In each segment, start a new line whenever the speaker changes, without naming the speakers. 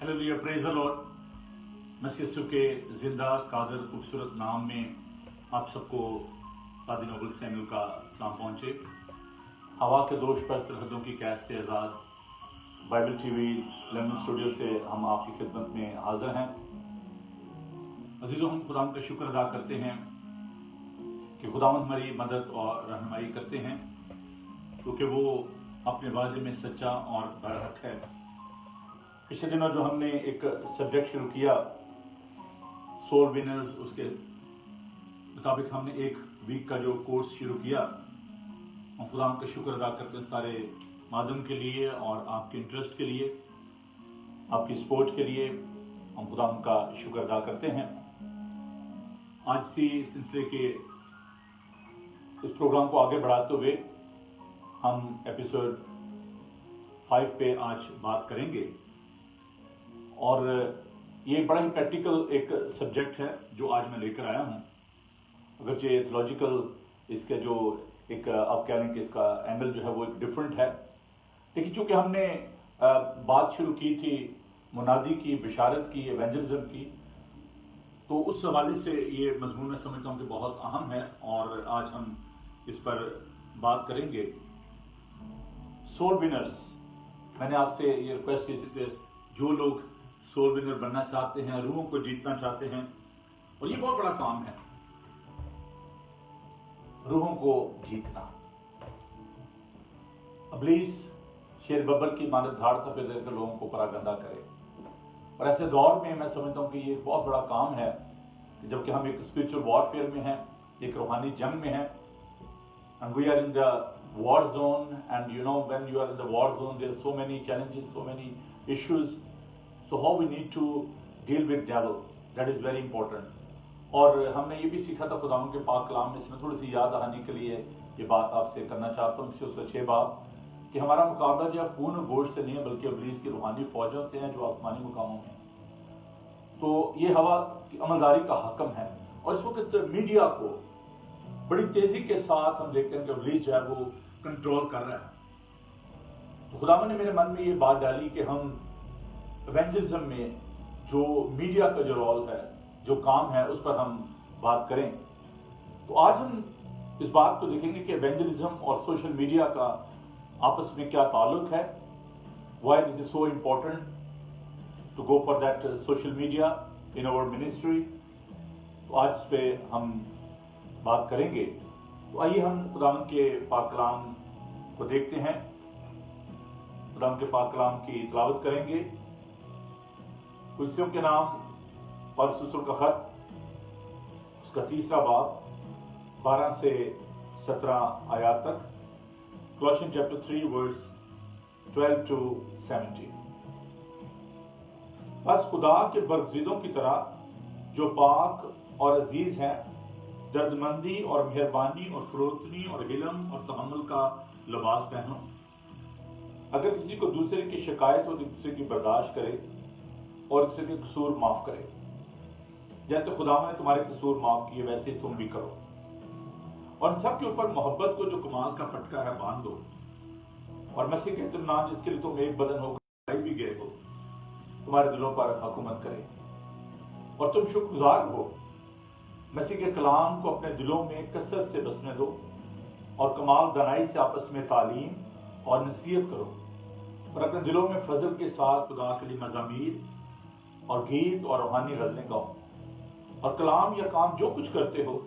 Hallelujah, praise the Lord. मसीह यीशु के जिंदा कादर खूबसूरत नाम में आप सबको पादी नोबल सैमुअल का सलाम पहुंचे। हवा के दोष पर सरहदों की कैद से आज़ाद बाइबल टीवी लंदन स्टूडियो से हम आपकी खिदमत में हाजिर हैं। अजीजों, हम खुदा का शुक्र अदा करते हैं कि खुदावंद हमारी मदद और रहनुमाई करते हैं, क्योंकि वो अपने वादे में सच्चा और बरहक है। पिछले दिनों जो हमने एक सब्जेक्ट शुरू किया सोल विनर्स, उसके मुताबिक हमने एक वीक का जो कोर्स शुरू किया। हम खुदा का शुक्र अदा करते हैं सारे माध्यम के लिए और आपके इंटरेस्ट के लिए, आपकी सपोर्ट के लिए हम खुदा का शुक्र अदा करते हैं। आज सी सिलसिले के इस प्रोग्राम को आगे बढ़ाते हुए हम एपिसोड 5 पे आज बात करेंगे और ये बड़ा ही प्रैक्टिकल एक सब्जेक्ट है जो आज मैं लेकर आया हूँ। अगरचे थियोलॉजिकल इसके जो एक आप कह लें कि इसका एंगल जो है वो डिफरेंट है, लेकिन चूंकि हमने बात शुरू की थी मुनादी की, बिशारत की, एवेंजलिज्म की, तो उस हवाले से ये मजमून मैं समझता हूँ कि बहुत अहम है और आज हम इस पर बात करेंगे। सोल विनर्स, मैंने आपसे ये रिक्वेस्ट की थी कि जो लोग सोल विनर बनना चाहते हैं, रूहों को जीतना चाहते हैं, और ये बहुत बड़ा काम है, रूहों को जीतना। इब्लीस शेर बब्बर की मानद धाड़ सफेद कर लोगों को परागंदा करे, और ऐसे दौर में मैं समझता हूं कि ये बहुत बड़ा काम है कि जबकि हम एक स्पिरिचुअल वॉरफेयर में हैं, एक रूहानी जंग में हैं, and we are in the war zone, and you know when you are in the war zone there are so many challenges, so many issues, so how we need to deal with devil, that is very important। और हमने ये भी सीखा था खुदावंद के पाक कलाम में, इसमें थोड़ी सी याद आने के लिए ये बात आपसे करना चाहता हूँ। उसका 6 बाब कि हमारा मुकाबला जो है खून और गोश्त से नहीं है, बल्कि इब्लीस की रूहानी फौजों से है जो आसमानी मुकामों में। तो ये हवा की अमलदारी का हकम है, और इस वक्त मीडिया को बड़ी तेजी के साथ हम देखते हैं कि इब्लीस जो है वो कंट्रोल कर रहा है। तो खुदावंद ने मेरे मन में ये बात डाली कि हम एवेंजलिज्म में जो मीडिया का जो रोल है, जो काम है, उस पर हम बात करें। तो आज हम इस बात को देखेंगे कि एवेंजलिज्म और सोशल मीडिया का आपस में क्या ताल्लुक है, why this is so important to go for that social media in our ministry. तो आज इस पे हम बात करेंगे। तो आइए हम खुदावंद के पाक कलाम को देखते हैं, खुदावंद के पाक कलाम की तिलावत करेंगे। कुलसियों के नाम पौलुस रसूल का खत, उसका 3 बाब 12 से 17 आयत तक, Colossians chapter 3 verse 12 to 17। बस खुदा के बरगज़ीदों की तरह जो पाक और अजीज हैं, दर्दमंदी और मेहरबानी और फरोतनी और इल्म और तहम्मुल का लिबास पहनो। अगर किसी को दूसरे की शिकायत हो तो दूसरे की बर्दाश्त करे और दूसरे के कसूर माफ करे। जैसे खुदावंद ने तुम्हारे कसूर माफ किए, वैसे तुम भी करो। और इन सब के ऊपर मोहब्बत को जो कमाल का पटका है बांध दो, और मसीह के इत्मीनान जिसके लिए तुम एक बदन होकर भी गए हो, तुम्हारे दिलों पर हुकूमत करे। और तुम शुक्रगुजार हो, मसीह के कलाम को अपने दिलों में कसरत से बसने दो, और कमाल दानाई से आपस में तालीम और नसीहत करो, और अपने दिलों में फजल के साथ खुदा के लिए मज़ामीर और गीत और रूहानी गज़लें गाओ। और कलाम या काम जो कुछ करते हो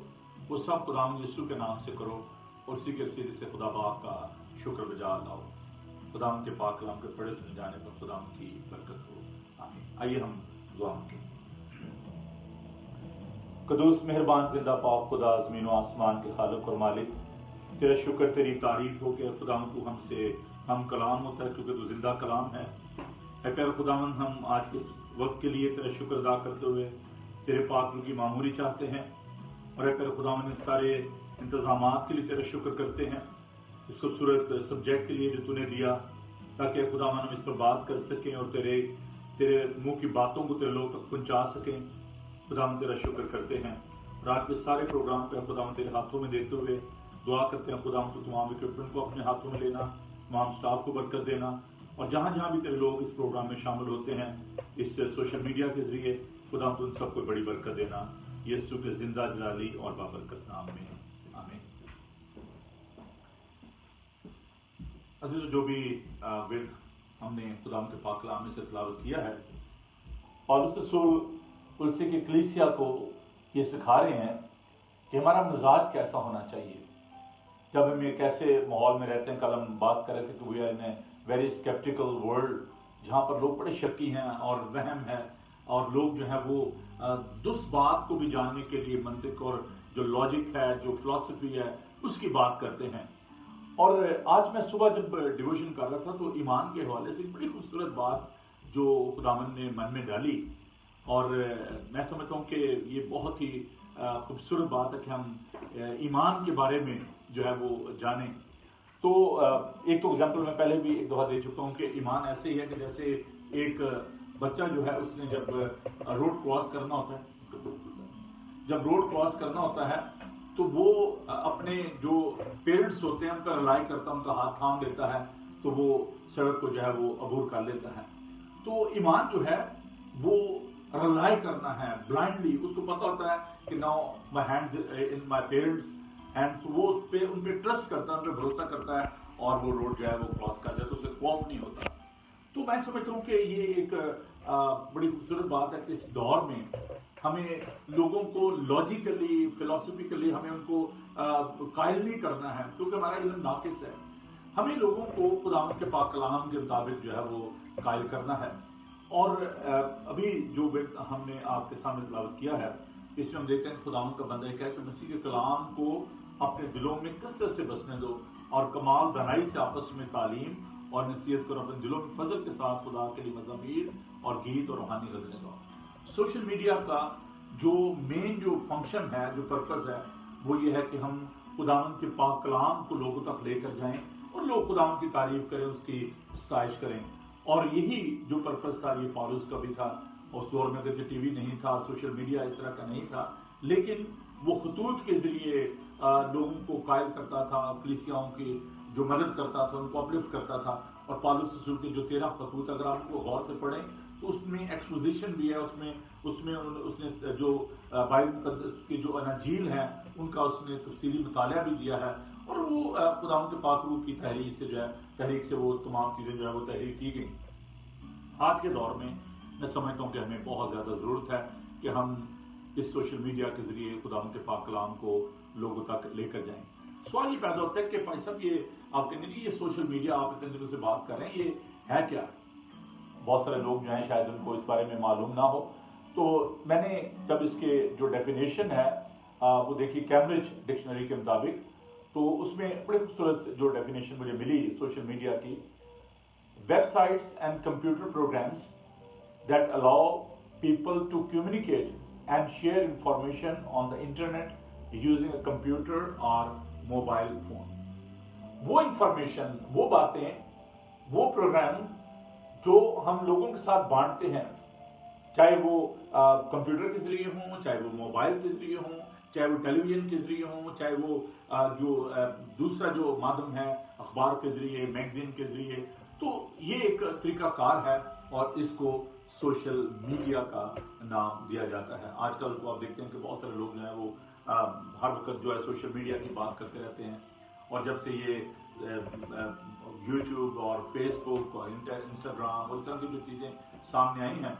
वो सब खुदावंद यीशु के नाम से करो, और उसी के वसीले से खुदा बाप का शुक्र बजा लाओ। खुदावंद के पाक कलाम के पढ़े सुने जाने पर खुदावंद की बरकत हो, आमीन। आइए हम दुआ करें। कदूस मेहरबान जिंदा पाक खुदा, ज़मीन व आसमान के खालिक और मालिक, तेरा शुक्र, तेरी तारीफ हो कि खुदावंद तू हमसे हम कलाम होता है, क्योंकि तू जिंदा कलाम है। प्यारे खुदावंद, हम आज के वक्त के लिए तेरा शुक्र अदा करते हुए तेरे पाक रूह की मामूरी चाहते हैं, और प्यारे खुदावंद इस सारे इंतजामात के लिए तेरा शुक्र करते हैं, इस खूबसूरत सब्जेक्ट के लिए जो तूने दिया, ताकि खुदावंद हम इस पर बात कर सकें और तेरे मुंह की बातों को तेरे लोगों तक पहुंचा सकें। खुदावंद तेरा शुक्र करते हैं, और आज के सारे प्रोग्राम पे खुदावंद तेरे हाथों में देते हुए दुआ करते हैं खुदावंद तू तमाम इक्विपमेंट को अपने हाथों में लेना, तमाम स्टाफ को बरकत देना, اور جہاں جہاں بھی لوگ اس پروگرام میں شامل ہوتے ہیں اس سوشل میڈیا کے ذریعے، خدا ان سب کو بڑی برکت دینا یسوع کے زندہ جلالی اور بابرکت نام میں، آمین۔ عزیزو، جو بھی ورد ہم نے خدا کے پاک کلام میں سے تلاوت کیا ہے، پالوس رسول کلسی کی کلیسیا کو یہ سکھا رہے ہیں کہ ہمارا مزاج کیسا ہونا چاہیے جب ہم ایک ایسے ماحول میں رہتے ہیں۔ کل ہم بات کر رہے تھے کہ we are in a very sceptical world, جہاں پر لوگ بڑے شکی ہیں اور وہم ہے، اور لوگ جو ہے وہ درست بات کو بھی جاننے کے لیے منطق اور جو لاجک ہے، جو فلسفی ہے، اس کی بات کرتے ہیں۔ اور آج میں صبح جب ڈیووشن کر رہا تھا تو ایمان کے حوالے سے ایک بڑی خوبصورت بات جو خداوند نے من میں ڈالی، اور میں سمجھتا ہوں کہ یہ بہت ہی خوبصورت بات ہے کہ ہم ایمان کے بارے میں جو ہے وہ جانیں۔ تو ایک تو ایگزامپل میں پہلے بھی ایک دفعہ دے چکا ہوں کہ ایمان ایسے ہی ہے کہ جیسے ایک بچہ جو ہے اس نے جب روڈ کراس کرنا ہوتا ہے، تو وہ اپنے جو پیرنٹس ہوتے ہیں ان کا رلائی کرتا ہے، ان کا ہاتھ تھام لیتا ہے، تو وہ سڑک کو جو ہے وہ عبور کر لیتا ہے۔ تو ایمان جو ہے وہ رلائی کرنا ہے بلائنڈلی، اس کو پتہ ہوتا ہے کہ now my hand in my parents hand, وہ ان پہ ٹرسٹ کرتا ہے، ان پہ بھروسہ کرتا ہے، اور وہ روڈ جو ہے وہ کراس کر جائے تو اسے خوف نہیں ہوتا۔ تو میں سمجھتا ہوں کہ یہ ایک بڑی خوبصورت بات ہے کہ اس دور میں ہمیں لوگوں کو لاجیکلی فلسفیکلی ہمیں ان کو قائل نہیں کرنا ہے، کیونکہ ہمارا علم ناقص ہے۔ ہمیں لوگوں کو خداوند کے پاک کلام کے مطابق جو ہے وہ قائل کرنا ہے۔ اور ابھی جو ہم نے آپ کے سامنے تلاوت کیا ہے، اس میں ہم دیکھتے ہیں خداوند کا بندہ کہا کہ مسیح کے کلام کو اپنے دلوں میں کثرت سے بسنے دو، اور کمال دانائی سے آپس میں تعلیم اور نصیحت کرو، اپنے دلوں میں فضل کے ساتھ خدا کے لیے مزامیر اور گیت اور روحانی غزلیں گاؤ۔ سوشل میڈیا کا جو مین جو فنکشن ہے، جو پرپز ہے، وہ یہ ہے کہ ہم خداوند کے پاک کلام کو لوگوں تک لے کر جائیں اور لوگ خداوند کی تعریف کریں، اس کی ستائش کریں۔ اور یہی جو پرپز تھا یہ پالوس کا بھی تھا۔ اس دور میں اگرچہ ٹی وی نہیں تھا، سوشل میڈیا اس طرح کا نہیں تھا، لیکن وہ خطوط کے ذریعے لوگوں کو قائل کرتا تھا، کلیسیاؤں کی جو مدد کرتا تھا، ان کو اپلفٹ کرتا تھا۔ اور پالوس رسول کے جو 13 خطوط اگر آپ ان کو غور سے پڑھیں تو اس میں ایکسپوزیشن بھی ہے، اس نے جو بائبل مقدس کی جو اناجیل ہیں ان کا اس نے تفصیلی مطالعہ بھی دیا ہے، اور وہ خداوند کے پاک روح کی تحریک سے وہ تمام چیزیں جو ہے وہ تحریر کی گئی۔ آج کے دور میں سمجھتا ہوں کہ ہمیں بہت زیادہ ضرورت ہے کہ ہم اس سوشل میڈیا کے ذریعے خداوند کے پاک کلام کو لوگوں تک لے کر جائیں۔ سوال یہ پیدا ہوتا ہے کہ بھائی صاحب یہ آپ کہیں گے یہ سوشل میڈیا آپ اتنے دنوں سے بات کر رہے ہیں، یہ ہے کیا؟ بہت سارے لوگ جو ہیں شاید ان کو اس بارے میں معلوم نہ ہو۔ تو میں نے جب اس کے جو ڈیفینیشن ہے وہ دیکھی کیمبرج ڈکشنری کے مطابق، تو اس میں بڑی خوبصورت جو ڈیفینیشن مجھے ملی سوشل میڈیا کی: web sites and computer programs that allow people to communicate and share information on the internet using a computer or mobile phone۔ وہ انفارمیشن، وہ باتیں، وہ پروگرام جو ہم لوگوں کے ساتھ بانٹتے ہیں، چاہے وہ کمپیوٹر کے ذریعے ہوں، چاہے وہ موبائل کے ذریعے ہوں، چاہے وہ ٹیلی ویژن کے ذریعے ہوں، چاہے وہ جو دوسرا جو مادھم ہے اخبار کے ذریعے، میگزین کے ذریعے، تو یہ ایک طریقہ کار ہے اور اس کو سوشل میڈیا کا نام دیا جاتا ہے۔ آج کل تو آپ دیکھتے ہیں کہ بہت سارے لوگ جو ہیں وہ ہر وقت جو ہے سوشل میڈیا کی بات کرتے رہتے ہیں، اور جب سے یہ یوٹیوب اور فیس بک اور انسٹاگرام اور اس طرح کی جو چیزیں سامنے آئی ہیں،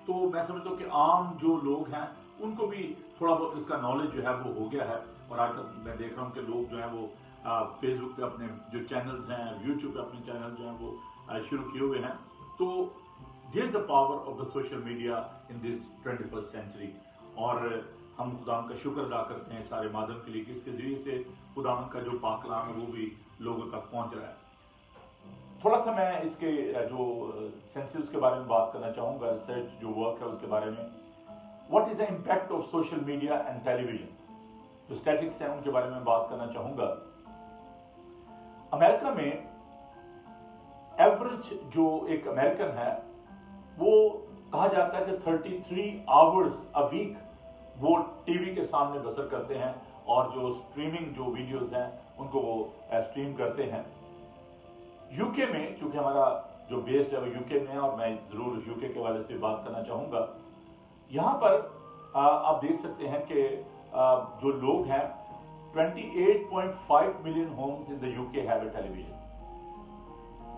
تو میں سمجھتا ہوں کہ عام جو لوگ ہیں ان کو بھی تھوڑا بہت اس کا نالج جو ہے وہ ہو گیا ہے۔ اور آج تک میں دیکھ رہا ہوں کہ لوگ جو ہیں وہ فیس بک پہ اپنے جو چینلز ہیں، یوٹیوب پہ اپنے چینل جو ہیں وہ شروع کیے ہوئے ہیں۔ تو Here's the power of the social media in this 21st century۔ اور ہم خداوند کا شکر ادا کرتے ہیں سارے مادھم کے لیے کہ اس کے ذریعے سے خداوند کا جو پاک کلام ہے وہ بھی لوگوں تک پہنچ رہا ہے۔ تھوڑا سا میں اس کے جو سینسز کے بارے میں بات کرنا چاہوں گا، ریسرچ جو ورک ہے اس کے بارے میں۔ What is the impact of social media and television? جو اسٹیٹکس ہیں ان کے بارے میں بات کرنا چاہوں گا۔ امریکہ میں ایوریج جو ایک امریکن ہے وہ کہا جاتا ہے کہ 33 آورز اے ویک وہ ٹی وی کے سامنے بسر کرتے ہیں، اور جو اسٹریمنگ جو ویڈیوز ہیں ان کو وہ اسٹریم کرتے ہیں۔ یو کے میں چونکہ ہمارا जो बेस्ड है वो यूके में है, और मैं जरूर यूके के वाले से बात करना चाहूँगा। यहाँ पर आप देख सकते हैं कि जो लोग हैं 28.5 million homes in the UK have a television.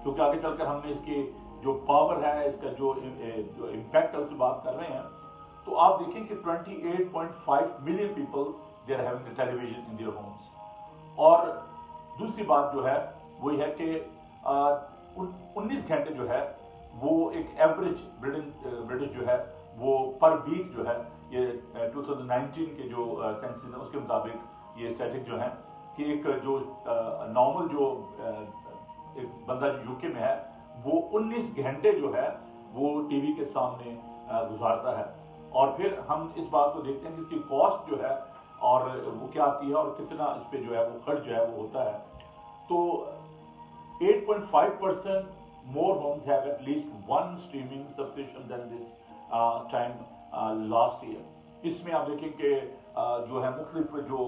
क्योंकि आगे चलकर हमने इसकी जो पावर है, इसका जो इम्पैक्ट है उससे बात कर रहे हैं, तो आप देखें कि 28.5 million people they are having the television in their homes. और दूसरी बात जो है वो है कि 19 घंटे जो है वो एक एवरेज ब्रिटिश जो है वो पर वीक जो है, ये 2019 के जो सेंसस है उसके मुताबिक ये स्टैटिक जो है कि एक जो नॉर्मल जो एक बंदा जो यूके में है वो 19 घंटे जो है वो टीवी के सामने गुजारता है। और फिर हम इस बात को देखते हैं कि इसकी कॉस्ट जो है और वो क्या आती है और कितना इस पे जो है वो खर्च जो है वो होता है। तो 8.5% more homes have at least one streaming subscription than this time last year। इसमें आप देखें कि जो है मुख्तलिफ जो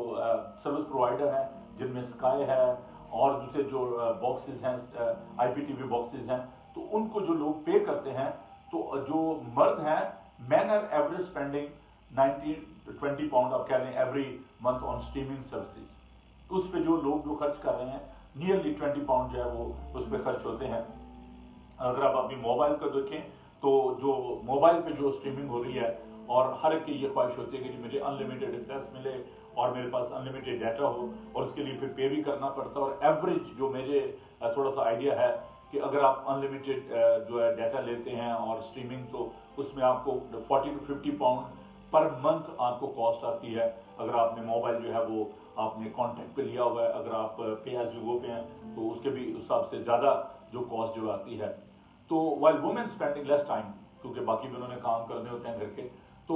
सर्विस प्रोवाइडर हैं जिनमें स्काई है और दूसरे जो बॉक्सेस हैं IPTV बॉक्सेस हैं, तो उनको जो लोग पे करते हैं, तो जो मर्द हैं man are average spending 20 pound आप कह रहे हैं every month on streaming services. उस पर जो लोग जो खर्च कर रहे हैं नियरली 20 पाउंड जो है वो उस पर खर्च होते हैं। अगर आप अपनी मोबाइल को देखें तो जो मोबाइल पे जो स्ट्रीमिंग हो रही है और हर एक की ये ख्वाहिश होती है कि मुझे अनलिमिटेड एक्सेस मिले और मेरे पास अनलिमिटेड डाटा हो, और उसके लिए फिर पे भी करना पड़ता है। और एवरेज जो मेरे थोड़ा सा आइडिया है कि अगर आप अनलिमिटेड जो है डाटा लेते हैं और स्ट्रीमिंग, तो उसमें आपको 40 to 50 पाउंड पर मंथ आपको कॉस्ट आती है। अगर आपने मोबाइल जो है वो आपने कॉन्टैक्ट पे लिया हुआ है, अगर आप पे एज यू गो पे हैं तो उसके भी हिसाब से ज़्यादा जो कॉस्ट जो आती है। तो while women spending less time, क्योंकि बाकी भी उन्होंने काम करने होते हैं घर के, तो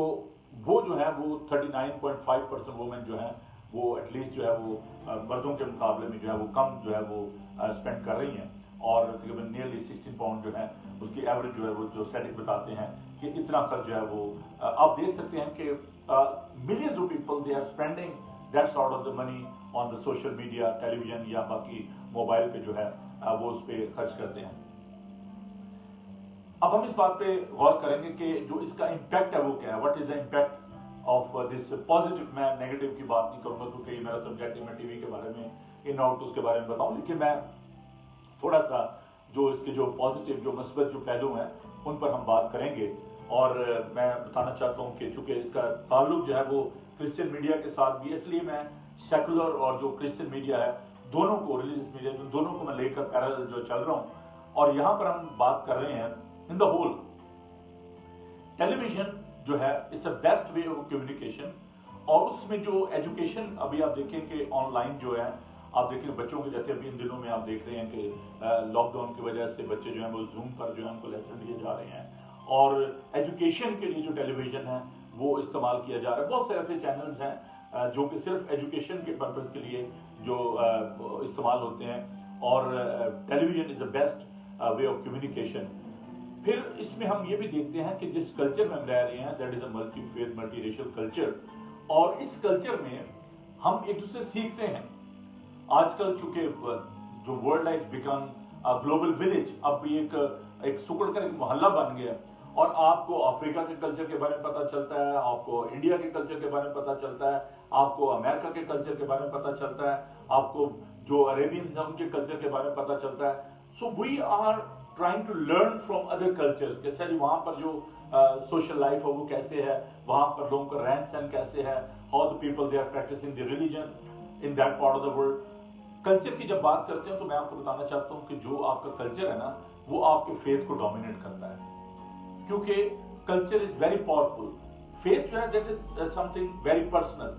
वो जो है वो 39.5% वुमेन जो है वो एटलीस्ट जो है वो मर्दों के मुकाबले में जो है वो कम जो है वो स्पेंड कर रही हैं। और तकरीबन नियरली 16 पाउंड जो है उसकी एवरेज जो है वो जो स्टैटिक बताते हैं कि इतना खर्च जो है वो आप देख सकते हैं कि millions of people they are spending that sort of the money on the social media, television या बाकी मोबाइल पे जो है वो उस पर खर्च करते हैं। अब हम इस बात पे गौर करेंगे कि जो इसका इम्पैक्ट है वो क्या है, what is the impact of this positive. मैं नेगेटिव की बात नहीं करूंगा क्योंकि ये मेरा सब्जेक्ट है, मैं टीवी के बारे में इन आउट उसके बारे में बताऊं, लेकिन मैं थोड़ा सा जो इसके जो पॉजिटिव जो मुस्बत जो पहलू हैं उन पर हम बात करेंगे। और मैं बताना चाहता हूं कि चूंकि इसका ताल्लुक जो है वो क्रिश्चियन मीडिया के साथ भी, इसलिए मैं सेकुलर और जो क्रिश्चियन मीडिया है दोनों को, रिलीजियस मीडिया दोनों को मैं लेकर पैरेलल जो चल रहा हूं। और यहां पर हम बात कर रहे हैं इन द होल टेलीविजन जो है it's a best way of communication. और उसमें जो एजुकेशन अभी आप देखें कि ऑनलाइन जो है आप देखें बच्चों के, जैसे अभी इन दिनों में आप देख रहे हैं कि लॉकडाउन की वजह से बच्चे जो हैं वो जूम पर जो है उनको लेसन दिए जा रहे हैं, और एजुकेशन के लिए जो टेलीविजन है वो इस्तेमाल किया जा रहा है। बहुत से ऐसे चैनल्स हैं जो कि सिर्फ एजुकेशन के पर्पज के लिए जो इस्तेमाल होते हैं, और television is the best way of communication. फिर इसमें हम ये भी देखते हैं कि जिस कल्चर में हम रह रहे हैं that is a multi faith multi racial culture, और इस कल्चर में हम एक दूसरे सीखते हैं। आजकल चूंकि जो world life become global village, अब एक सुकड़ कर एक मोहल्ला बन गया, और आपको अफ्रीका के कल्चर के बारे में पता चलता है, आपको इंडिया के कल्चर के बारे में पता चलता है, आपको अमेरिका के कल्चर के बारे में पता चलता है, आपको जो अरेबियन है उनके कल्चर के बारे में पता चलता है। So we are trying to learn from other cultures. अच्छा जी, वहां पर जो सोशल लाइफ है वो कैसे है, वहां पर लोगों का रहन सहन कैसे है, how the people they are practising the religion in that part of the world. Culture की जब बात करते हैं तो मैं आपको बताना चाहता हूं कि जो आपका कल्चर है ना वो आपके फेथ को डोमिनेट करता है, क्योंकि culture is very powerful. Faith जो है that is something very personal,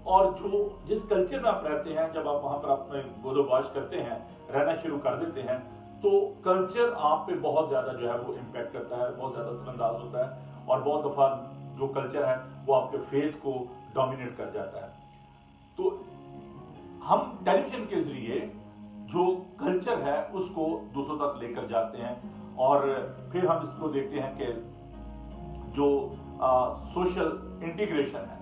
और जो जिस कल्चर में आप रहते हैं, जब आप वहां पर अपने गोदोबाश करते हैं, रहना शुरू कर देते हैं, तो कल्चर आप पे बहुत ज्यादा जो है वो इम्पैक्ट करता है, बहुत ज्यादा असरअंदाज होता है, और बहुत दफा जो कल्चर है वो आपके फेथ को डोमिनेट कर जाता है। तो हम टेलीविजन के जरिए जो कल्चर है उसको दूसरों तक लेकर जाते हैं, और फिर हम इसको देखते हैं कि जो सोशल इंटीग्रेशन है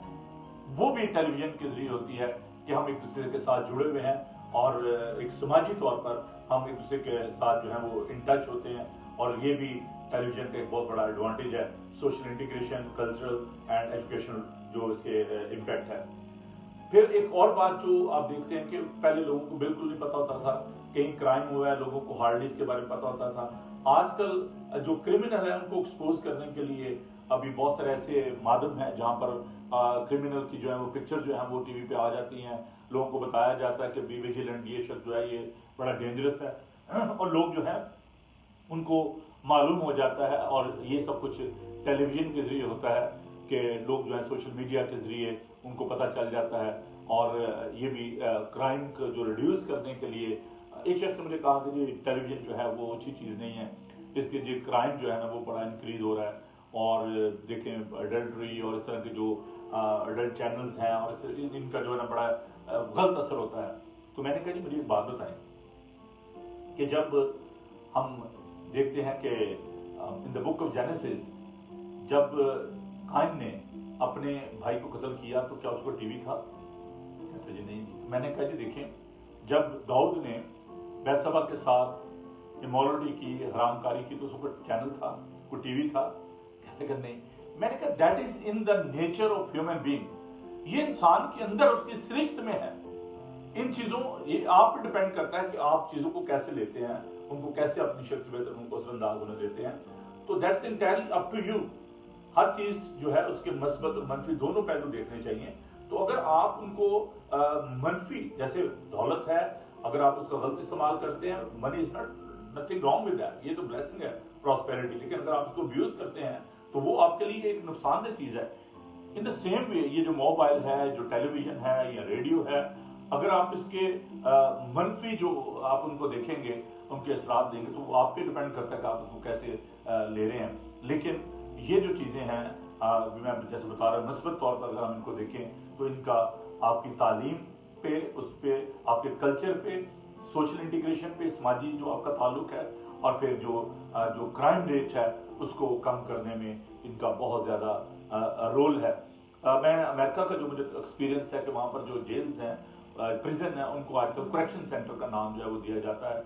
वो भी टेलीविजन के जरिए होती है कि हम एक दूसरे के साथ जुड़े हुए हैं, اور ایک سماجی طور پر ہم ایک دوسرے کے ساتھ جو ہے وہ ان ٹچ ہوتے ہیں، اور یہ بھی ٹیلی ویژن کا ایک بہت بڑا ایڈوانٹیج ہے، social integration, cultural and educational جو اس کے امپیکٹ ہے۔ پھر ایک اور بات جو آپ دیکھتے ہیں کہ پہلے لوگوں کو بالکل نہیں پتا ہوتا تھا، کہیں کرائم ہوا ہے لوگوں کو ہارڈلی اس کے بارے میں پتا ہوتا تھا۔ آج کل جو کرمنل ہیں ان کو ایکسپوز کرنے کے لیے ابھی بہت سارے ایسے مادھم ہیں جہاں پر کرمنل کی جو ہے وہ پکچر جو ہے وہ ٹی وی پہ آ جاتی ہیں، لوگوں کو بتایا جاتا ہے کہ بی ویجیلنٹ، یہ شخص جو ہے یہ بڑا ڈینجرس ہے، اور لوگ جو ہے ان کو معلوم ہو جاتا ہے، اور یہ سب کچھ ٹیلی ویژن کے ذریعے ہوتا ہے کہ لوگ جو ہے سوشل میڈیا کے ذریعے ان کو پتہ چل جاتا ہے، اور یہ بھی کرائم کو جو ریڈیوس کرنے کے لیے ایک شخص نے مجھے کہا کہ جی ٹیلی ویژن جو ہے وہ اچھی چیز نہیں ہے، اس کے جو کرائم جو ہے نا وہ بڑا انکریز ہو رہا ہے، اور دیکھیں ایڈلٹری اور اس طرح کے جو ایڈلٹ چینلز ہیں اور ان کا جو ہے نا بڑا غلط اثر ہوتا ہے۔ تو میں نے کہا جی مجھے ایک بات بتائیں کہ جب ہم دیکھتے ہیں کہ ان دا بک آف جینیسس جب قائن نے اپنے بھائی کو قتل کیا تو کیا اس کو ٹی وی تھا؟ کہتے جی نہیں۔ میں نے کہا جی دیکھیں جب داؤد نے بیتسبا کے ساتھ امورلٹی کی، حرام کاری کی، تو اس کو چینل تھا، کوئی ٹی وی تھا؟ کہتے کہ نہیں۔ میں نے کہا that is in the nature of human being, یہ انسان کے اندر اس کی سرشت میں ہے۔ ان چیزوں یہ آپ پہ ڈیپینڈ کرتا ہے کہ آپ چیزوں کو کیسے لیتے ہیں، ان کو کیسے اپنی شخصیت ان کو اثر انداز ہونے دیتے ہیں۔ تو that's entirely up to you. ہر چیز جو ہے اس کے مثبت اور منفی دونوں پہلو دیکھنے چاہیے۔ تو اگر آپ ان کو منفی، جیسے دولت ہے، اگر آپ اس کا غلط استعمال کرتے ہیں، money is not nothing wrong with that, یہ تو بلیسنگ ہے، پراسپیرٹی، لیکن اگر آپ اس کو ابیوز کرتے ہیں تو وہ آپ کے لیے ایک نقصان دہ چیز ہے۔ ان دا سیم وے یہ جو موبائل ہے، جو ٹیلی ویژن ہے یا ریڈیو ہے، اگر آپ اس کے منفی جو آپ ان کو دیکھیں گے، ان کے اثرات دیں گے، تو وہ آپ پہ ڈیپینڈ کرتا ہے کہ آپ اس کو کیسے لے رہے ہیں۔ لیکن یہ جو چیزیں ہیں میں جیسے بتا رہا ہوں، مثبت طور پر اگر ہم ان کو دیکھیں تو ان کا آپ کی تعلیم پہ، اس پہ آپ کے کلچر پہ، سوشل انٹیگریشن پہ، سماجی جو آپ کا تعلق ہے، اور پھر جو کرائم ریٹ ہے اس کو کم کرنے میں ان کا بہت زیادہ رول ہے۔ میں امریکہ کا جو مجھے ایکسپیرینس ہے کہ وہاں پر جو جیلز ہیں، پریزن ہیں، ان کو آج کل کریکشن سینٹر کا نام جو ہے وہ دیا جاتا ہے،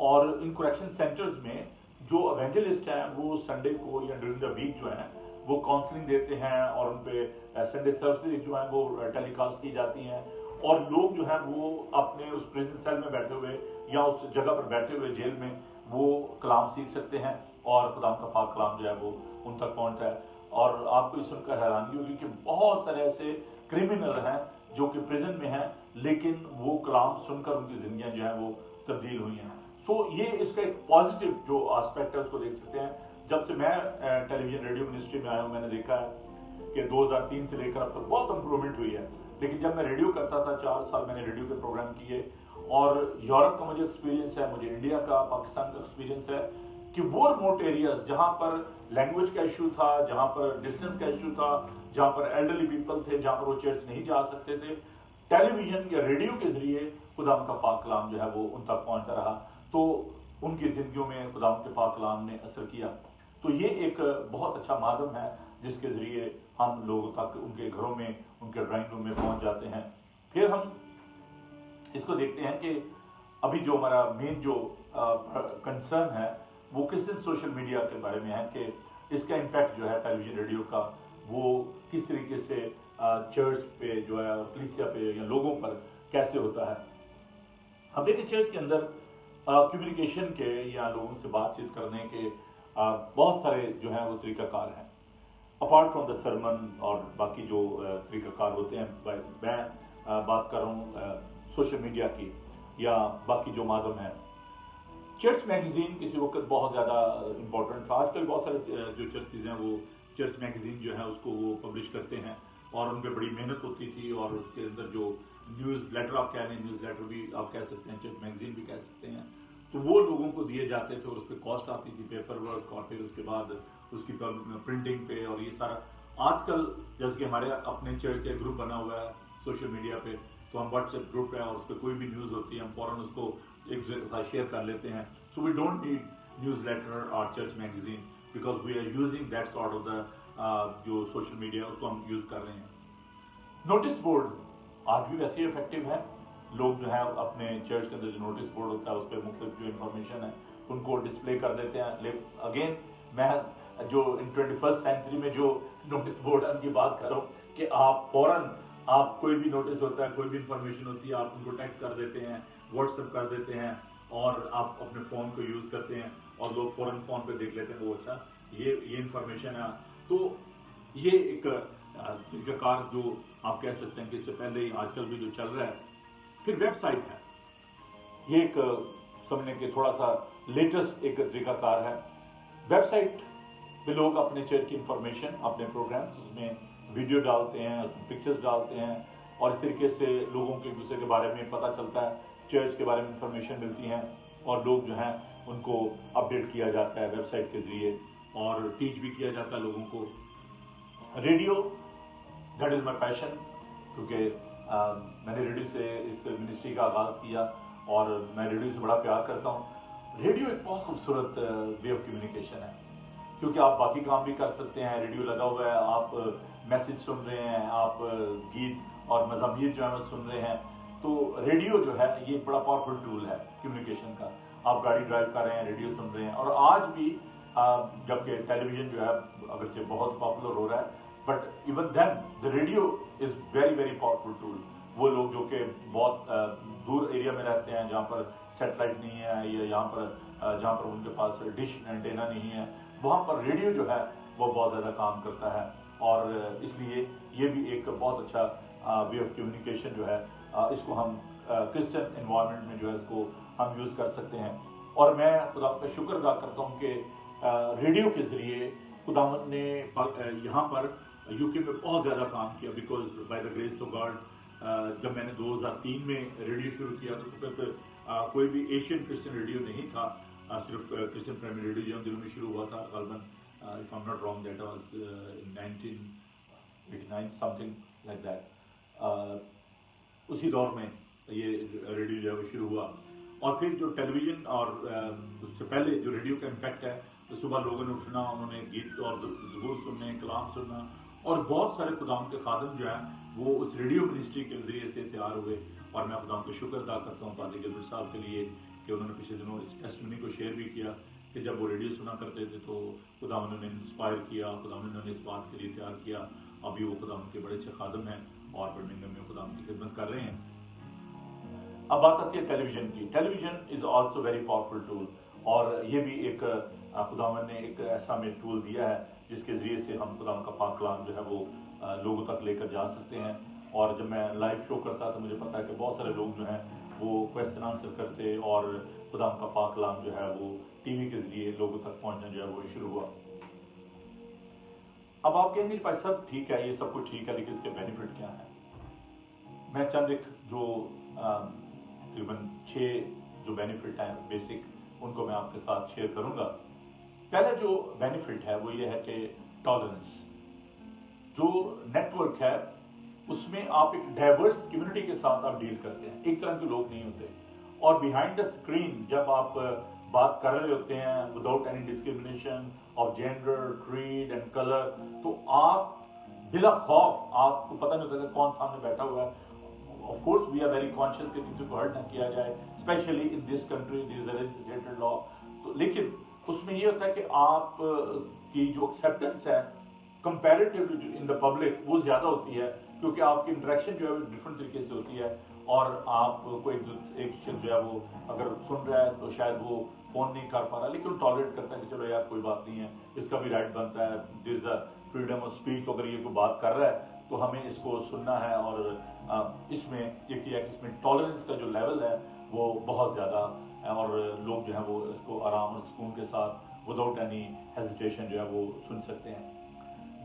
اور ان کریکشن سینٹرز میں جو ایونجلسٹ ہیں وہ سنڈے کو یا ڈیورنگ دا ویک جو ہیں وہ کاؤنسلنگ دیتے ہیں، اور ان پہ سنڈے سروسز جو ہیں وہ ٹیلی کاسٹ کی جاتی ہیں، اور لوگ جو ہیں وہ اپنے اس پریزن سیل میں بیٹھے ہوئے یا اس جگہ پر بیٹھے ہوئے جیل میں وہ کلام سیکھ سکتے ہیں، اور خدا کا پاک کلام جو ہے وہ ان تک پہنچتا ہے۔ اور آپ کو یہ سن کر حیرانگی ہوگی کہ بہت سارے ایسے کرمنل ہیں جو کہ پریزن میں ہیں، لیکن وہ کلام سن کر ان کی زندگیاں جو ہیں وہ تبدیل ہوئی ہیں۔ سو یہ اس کا ایک پازیٹیو جو آسپیکٹ ہے اس کو دیکھ سکتے ہیں۔ جب سے میں ٹیلی ویژن ریڈیو منسٹری میں آیا ہوں، میں نے دیکھا ہے کہ 2003 سے لے کر اب تک بہت امپرومنٹ ہوئی ہے، لیکن جب میں ریڈیو کرتا تھا 4 سال میں نے ریڈیو کے پروگرام کیے، اور یورپ کا مجھے ایکسپیرینس ہے، مجھے انڈیا کا، پاکستان کا ایکسپیرینس ہے کہ وہ ریموٹ ایریاز جہاں پر لینگویج کا ایشو تھا، جہاں پر ڈسٹینس کا ایشو تھا، جہاں پر ایلڈرلی پیپل تھے، جہاں پر وہ چرچ نہیں جا سکتے تھے، ٹیلی ویژن یا ریڈیو کے ذریعے خدا کا پاک کلام جو ہے وہ ان تک پہنچتا رہا، تو ان کی زندگیوں میں خدا کے پاک کلام نے اثر کیا۔ تو یہ ایک بہت اچھا مادھم ہے جس کے ذریعے ہم لوگوں تک ان کے گھروں میں، ان کے ڈرائنگ روم میں پہنچ جاتے ہیں۔ پھر ہم اس کو دیکھتے ہیں کہ ابھی جو ہمارا مین جو کنسرن ہے وہ کرسچن سوشل میڈیا کے بارے میں ہے کہ اس کا امپیکٹ جو ہے ٹیلی ویژن ریڈیو کا وہ کس طریقے سے چرچ پہ جو ہے، کلیسیا پہ یا لوگوں پر کیسے ہوتا ہے۔ ہم دیکھیں چرچ کے اندر کمیونیکیشن کے یا لوگوں سے بات چیت کرنے کے بہت سارے جو ہیں وہ طریقہ کار ہیں، اپارٹ فرام دا سرمن اور باقی جو طریقہ کار ہوتے ہیں۔ میں بات کر رہا ہوں سوشل میڈیا کی یا باقی جو مادھم ہیں۔ چرچ میگزین کسی وقت بہت زیادہ امپورٹنٹ تھا، آج کل بہت سارے جو چرچز ہیں وہ چرچ میگزین جو ہے اس کو وہ پبلش کرتے ہیں، اور ان پہ بڑی محنت ہوتی تھی، اور اس کے اندر جو نیوز لیٹر آپ کہہ لیں، نیوز لیٹر بھی آپ کہہ سکتے ہیں، چرچ میگزین بھی کہہ سکتے ہیں، تو وہ لوگوں کو دیے جاتے تھے، اور اس پہ کاسٹ آتی تھی، پیپر ورک، اور پھر اس کے بعد اس کی پرنٹنگ پہ، اور یہ سارا۔ آج کل جیسے کہ ہمارے اپنے چرچ کا گروپ بنا ہوا ہے سوشل میڈیا پہ، تو ہم واٹس ایپ گروپ ہے، اور اس پہ کوئی بھی نیوز ہوتی ہے ہم فوراً اس کو ایک دوسرے کے ساتھ شیئر کر لیتے ہیں۔ So we don't need newsletter اور church magazine because we are using that sort of the جو سوشل میڈیا اس کو ہم یوز کر رہے ہیں۔ نوٹس بورڈ آج بھی ویسے افیکٹو ہے، लोग जो है अपने चर्च के अंदर जो नोटिस बोर्ड होता है उस पर मुख्तलिफ जो इन्फॉर्मेशन है उनको डिस्प्ले कर देते हैं। अगेन मैं जो इन 21st सेंचुरी में जो नोटिस बोर्ड की बात कर रहा हूँ कि आप फौरन आप कोई भी नोटिस होता है, कोई भी इंफॉर्मेशन होती है, आप उनको टेक्स्ट कर देते हैं, व्हाट्सएप कर देते हैं और आप अपने फ़ोन को यूज़ करते हैं और लोग फौरन फ़ोन पे देख लेते हैं वो अच्छा ये इंफॉर्मेशन है। तो ये एक तरीकाकार जो आप कह सकते हैं कि इससे पहले ही आजकल भी जो चल रहा है। फिर वेबसाइट है, ये एक समझने के थोड़ा सा लेटेस्ट एक तरीकाकार है। वेबसाइट पे लोग अपने चर्च की इंफॉर्मेशन, अपने प्रोग्राम्स उसमें वीडियो डालते हैं, उसमें पिक्चर्स डालते हैं और इस तरीके से लोगों के एक दूसरे के बारे में पता चलता है, चर्च के बारे में इंफॉर्मेशन मिलती है और लोग जो हैं उनको अपडेट किया जाता है वेबसाइट के जरिए और टीच भी किया जाता है लोगों को। Radio, that is my passion, क्योंकि मैंने रेडियो से इस मिनिस्ट्री का आगाज़ किया और मैं रेडियो से बड़ा प्यार करता हूँ। रेडियो एक बहुत खूबसूरत वे ऑफ कम्युनिकेशन है, क्योंकि आप बाकी काम भी कर सकते हैं, रेडियो लगा हुआ है, आप मैसेज सुन रहे हैं, आप गीत और मज़ामीर जो है वो सुन रहे हैं। तो रेडियो जो है ये बड़ा पावरफुल टूल है कम्युनिकेशन का। आप गाड़ी ड्राइव कर रहे हैं, रेडियो सुन रहे हैं। और आज भी जबकि टेलीविज़न जो है अगरचे बहुत पॉपुलर हो रहा है, but even then the radio is very very powerful tool. वो लोग जो कि बहुत दूर एरिया में रहते हैं, जहाँ पर सेटेलाइट नहीं है या जहाँ पर उनके पास डिश एंटेना नहीं है, वहाँ पर रेडियो जो है वो बहुत ज़्यादा काम करता है। और इसलिए ये भी एक बहुत अच्छा वे ऑफ कम्युनिकेशन जो है, इसको हम क्रिश्चियन एनवायरनमेंट में जो है इसको हम यूज़ कर सकते हैं। और मैं खुदा का शुक्र अदा करता हूँ कि रेडियो के ज़रिए खुदावंद ने यहाँ पर यूके में बहुत ज़्यादा काम किया, because by the grace of God जब मैंने 2003 में रेडियो शुरू किया तो फिर कोई भी एशियन क्रिश्चियन रेडियो नहीं था, सिर्फ क्रिश्चियन प्राइमरी रेडियो जिन दिनों में शुरू हुआ था गलबन, if I am not wrong that was in 1989 something like that. उसी दौर में ये रेडियो जो है वो शुरू हुआ। और फिर जो टेलीविज़न और उससे पहले जो रेडियो का इम्पैक्ट है, तो सुबह लोगों ने उठना, उन्होंने गीत और ज़बूर सुनने, कलाम सुनना, और बहुत सारे खुदाम के खादम जो हैं वो उस रेडियो मिनिस्ट्री के जरिए से तैयार हुए। और मैं खुदाम का शुक्र अदा करता हूँ पादरी गिलबर्ट साहब के लिए कि उन्होंने पिछले दिनों इस टेस्टिमनी को शेयर भी किया कि जब वो रेडियो सुना करते थे तो खुदा उन्होंने इंस्पायर किया, खुदा उन्होंने इस बात के लिए तैयार किया। अभी वो खुदा के बड़े अच्छे खादम हैं और बर्मिंघम में खुदा की खिदमत कर रहे हैं। अब बात आती है टेलीविज़न की। Television is also very powerful tool, और ये भी एक खुदावन ने एक ऐसा हमें टूल दिया है जिसके ज़रिए से हम खुदा का पाक कलाम जो है वो लोगों तक लेकर जा सकते हैं। और जब मैं लाइव शो करता तो मुझे पता है कि बहुत सारे लोग जो हैं वो क्वेश्चन आंसर करते और खुदा का पाक कलाम जो है वो टीवी के ज़रिए लोगों तक पहुँचना जो है वो शुरू हुआ। अब आप कहेंगे भाई सब ठीक है, ये सब कुछ ठीक है, लेकिन इसके बेनिफिट क्या है? मैं चंद एक जो तकरीबन 6 जो बेनिफिट हैं बेसिक, उनको मैं आपके साथ शेयर करूंगा। पहला जो बेनिफिट है वो ये है कि टॉलरेंस। जो नेटवर्क है उसमें आप एक डाइवर्स कम्युनिटी के साथ आप डील करते हैं, एक तरह के लोग नहीं होते। और बिहाइंड द स्क्रीन जब आप बात कर रहे होते हैं without any discrimination of gender, creed and colour, तो आप बिला खौफ, आपको पता नहीं होता कौन सामने बैठा हुआ है। Of course, we are very conscious कि किसी को हर्ट ना किया जाए, specially in this country this is a legislated law. तो लेकिन उसमें ये होता है कि आप की जो एक्सेप्टेंस है कंपैरेटिवली इन द पब्लिक वो ज़्यादा होती है, क्योंकि आपकी इंटरेक्शन जो है वो डिफरेंट तरीके से होती है। और आपको एक शख्स जो है वो अगर सुन रहा है तो शायद वो फोन नहीं कर पा रहा, लेकिन टॉलरेट करता है कि चलो यार कोई बात नहीं है, इसका भी राइट बनता है, this is the freedom of speech. तो अगर ये कोई बात कर रहा है तो हमें इसको सुनना है। और इसमें ये किया कि इसमें टॉलरेंस का जो लेवल है वो बहुत ज़्यादा है, और लोग जो है वो इसको आराम और सुकून के साथ विदाउट एनी हेजिटेशन जो है वो सुन सकते हैं।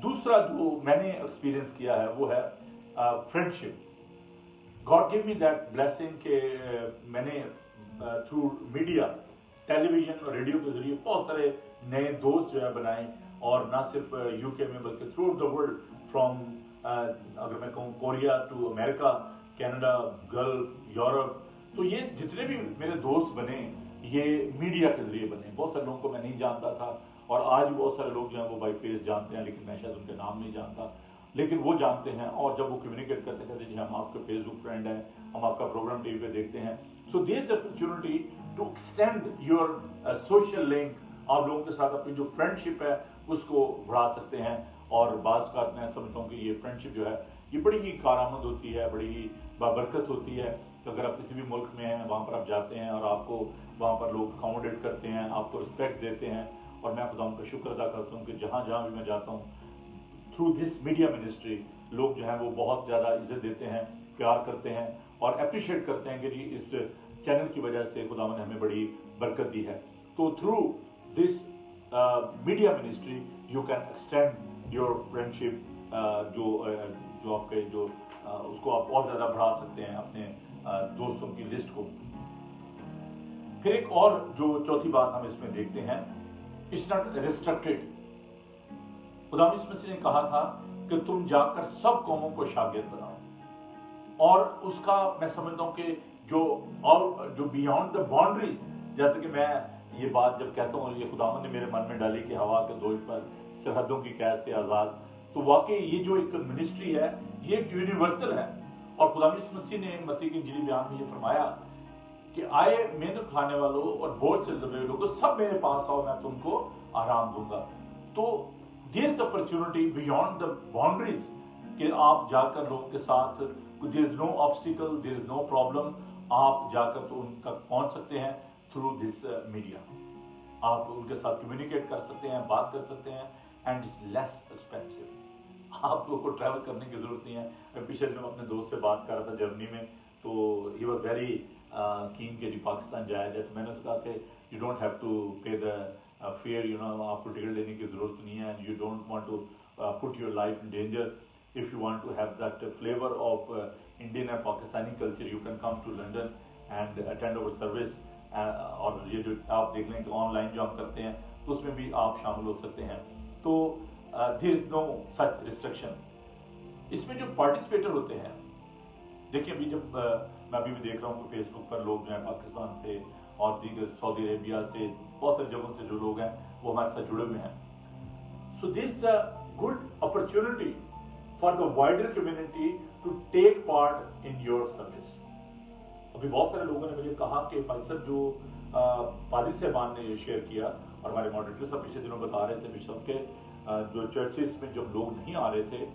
दूसरा जो मैंने एक्सपीरियंस किया है वो है friendship. God give me that blessing के मैंने थ्रू मीडिया, टेलीविज़न और रेडियो के जरिए बहुत सारे नए दोस्त जो है बनाए, और ना सिर्फ यूके में बल्कि थ्रू द वर्ल्ड, फ्रॉम अगर मैं कहूँ Korea to America, Canada, Gulf, Europe. तो ये जितने भी मेरे दोस्त बने ये मीडिया के जरिए बने। बहुत सारे लोगों को मैं नहीं जानता था, और आज बहुत सारे लोग जो हैं वो बाई फेस जानते हैं, लेकिन मैं शायद उनके नाम नहीं जानता। लेकिन वो जानते हैं, और जब वो कम्युनिकेट करते हैं जी हम आपके फेसबुक फ्रेंड हैं, हम आपका प्रोग्राम टीवी पे देखते हैं. So there is opportunity to extend your social link. आप लोगों के साथ अपनी जो फ्रेंडशिप है उसको बढ़ा सकते हैं. और बात का मैं समझता हूँ कि ये फ्रेंडशिप जो है ये बड़ी ही कारआमद होती है, बड़ी ही बाबरकत होती है. तो अगर आप किसी भी मुल्क में हैं, वहाँ पर आप जाते हैं और आपको वहाँ पर लोग अकोमोडेट करते हैं, आपको रिस्पेक्ट देते हैं, और मैं खुदा उनका शुक्र अदा करता हूँ कि जहाँ जहाँ भी मैं जाता हूँ थ्रू दिस मीडिया मिनिस्ट्री लोग जो हैं वो बहुत ज़्यादा इज्जत देते हैं, प्यार करते हैं और अप्रिशिएट करते हैं कि जी इस चैनल की वजह से खुदावन ने हमें बड़ी बरकत दी है. तो through this media ministry you can extend your friendship, जो आपके जो उसको आप और ज़्यादा बढ़ा सकते हैं अपने दोस्तों की लिस्ट को. फिर एक और जो चौथी बात हम इसमें देखते हैं, इट्स नॉट रिस्ट्रिक्टेड. खुदा यीशु मसीह ने कहा था कि तुम जाकर सब कौमों को शागिर्द बनाओ, और उसका मैं समझता हूं कि जो बियॉन्ड द बाउंड्रीज, जैसे कि मैं ये बात जब कहता हूं, ये खुदावंद ने मेरे मन में डाली कि हवा के दोष पर सरहदों की कैद से आजाद, तो वाकई ये जो एक मिनिस्ट्री है ये एक यूनिवर्सल है. और खुदा यीशु मसीह ने मत्ती की इंजील बयान में ये फरमाया कि आए मेहनत खाने वालों और बोझ से दबे लोगों, सब मेरे पास आओ, मैं तुमको आराम दूंगा. तो there is opportunity beyond the boundaries कि आप जाकर लोगों के साथ, there is no obstacle, there is no problem, आप जाकर तो उन तक पहुंच सकते हैं थ्रू दिस मीडिया. आप उनके साथ कम्युनिकेट कर सकते हैं, बात कर सकते हैं, एंड इट्स लेस एक्सपेंसिव. आप लोगों को ट्रैवल करने की जरूरत नहीं है. मैं पिछले दिनों अपने दोस्त से बात कर रहा था जर्मनी में, तो ही वाज वेरी कीन के जी पाकिस्तान जाया जाए. तो मैंने उसका कहा कि you don't have to pay the fare, you know, आपको टिकट लेने की जरूरत नहीं है. You don't want to put your life in danger. If you want to have that flavour of Indian and Pakistani culture, you can come to London and attend our service. और ये जो आप देख लें कि ऑनलाइन जो हम करते हैं तो उसमें भी आप शामिल हो सकते हैं. तो there is no such restriction. इसमें जो पार्टिसिपेटर होते हैं, देखिए अभी जब मैं अभी भी देख रहा हूँ कि फेसबुक पर लोग जो हैं पाकिस्तान से और दीगर सऊदी अरेबिया से, बहुत सारी जगहों से जो लोग हैं वो हमारे साथ जुड़े हुए हैं. So this is a good opportunity for the wider community to take part in your service. अभी बहुत सारे लोगों ने मुझे कहा कि भाई साहब जो पादी साहबान ने ये शेयर किया, और हमारे मॉडरेटर साहब पिछले दिनों बता रहे थे बिशप के जो चर्चेस में जब लोग नहीं आ रहे थे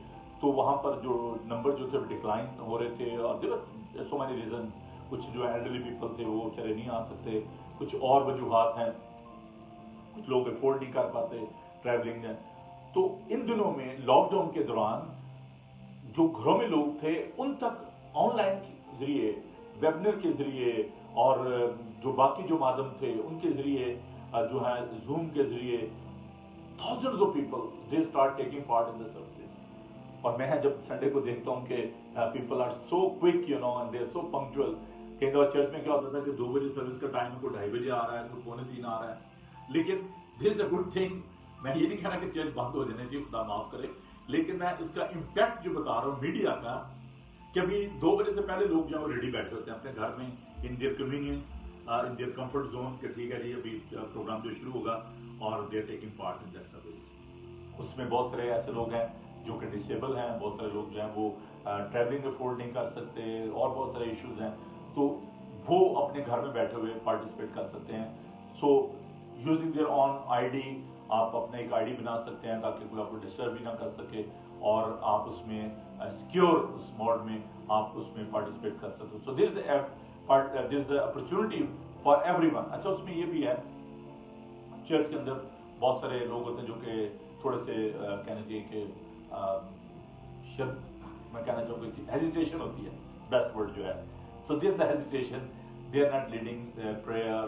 तो वहां पर जो नंबर जो थे डिक्लाइन हो रहे थे, और देयर सो मेनी रीजन. कुछ जो एल्डरली पीपल थे वो चले नहीं आ सकते, कुछ और वजूहात हैं, कुछ लोग अफोर्ड नहीं कर पाते ट्रैवलिंग में. तो इन दिनों में लॉकडाउन के दौरान जो घरों में लोग थे उन तक ऑनलाइन के जरिए, वेबिनार के जरिए, और जो बाकी जो माध्यम थे उनके जरिए, जो है जूम के जरिए, thousands of people they start taking part in the service. और मैं जब संडे को देखता हूँ कि people are so quick, you know, and they are so punctual. कई दफा चर्च में क्या होता था कि 2 बजे सर्विस का टाइम, कोई 2:30 बजे आ रहा है, कोई 2:45 आ रहा है. लेकिन this is a good thing. मैं ये नहीं कहना कि चर्च बंद हो जाने चाहिए, खुदा माफ करे, लेकिन मैं उसका इम्पैक्ट जो बता रहा हूँ मीडिया का, कि अभी 2 बजे से पहले लोग जो रेडी बैठे होते हैं अपने घर में, in their convenience, in their comfort zone, कि ठीक है जी अभी प्रोग्राम जो शुरू होगा, और they are taking part in that service. उसमें बहुत सारे ऐसे लोग हैं जो कि डिसेबल हैं, बहुत सारे लोग जो हैं वो ट्रैवलिंग अफोर्ड नहीं कर सकते, और बहुत सारे इश्यूज हैं, तो वो अपने घर में बैठे हुए पार्टिसिपेट कर सकते हैं. So using their on ID, आप अपने एक आईडी बना सकते हैं ताकि कोई आपको डिस्टर्ब भी ना कर सके, और आप उसमें सिक्योर उस मोड में आप उसमें पार्टिसिपेट कर सकते हो. सो this is opportunity for everyone. अच्छा, उसमें ये भी है, चर्च के अंदर बहुत सारे लोग होते हैं जो कि थोड़े से कहना चाहिए कि मैं कहना चाहूँगा कि हेजिटेशन होती है, बेस्ट वर्ड जो है. So this the hesitation, they are not leading prayer,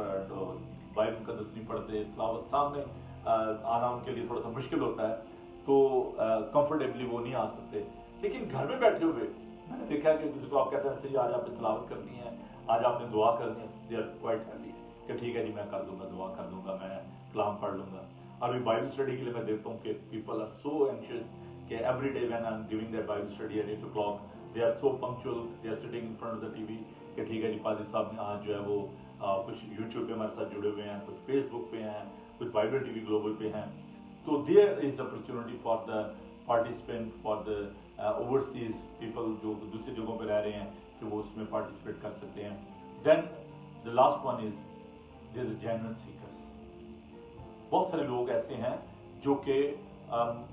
Bible का नहीं पढ़ते, तिलावत सामने आना उनके लिए थोड़ा सा मुश्किल होता है, तो कंफर्टेबली वो नहीं आ सकते. लेकिन घर में बैठे हुए मैंने देखा है कि किसी को आप कहते हैं आज आपने तिलावत करनी है, आज आपने दुआ करनी है, दे आर क्वाइट हैप्पी कि ठीक है जी मैं कर दूंगा, दुआ कर दूंगा, मैं कलाम पढ़ लूंगा. और अभी बाइबल स्टडी के लिए मैं देखता हूँ कि पीपल आर सो एंशियस कि every day when I am giving that Bible study at 8 o'clock, they are so punctual, they are sitting in front of the TV कि ठीक है जी पादी साहब ने आज जो है वो कुछ यूट्यूब पे हमारे साथ जुड़े हुए हैं, कुछ फेसबुक पे हैं, कुछ बाइबल टीवी ग्लोबल पे हैं. तो there is opportunity for the participant for the overseas people जो दूसरी जगहों पर रह रहे हैं कि वो उसमें पार्टिसिपेट कर सकते हैं. Then the last one is there is genuine seekers. बहुत सारे लोग ऐसे हैं जो कि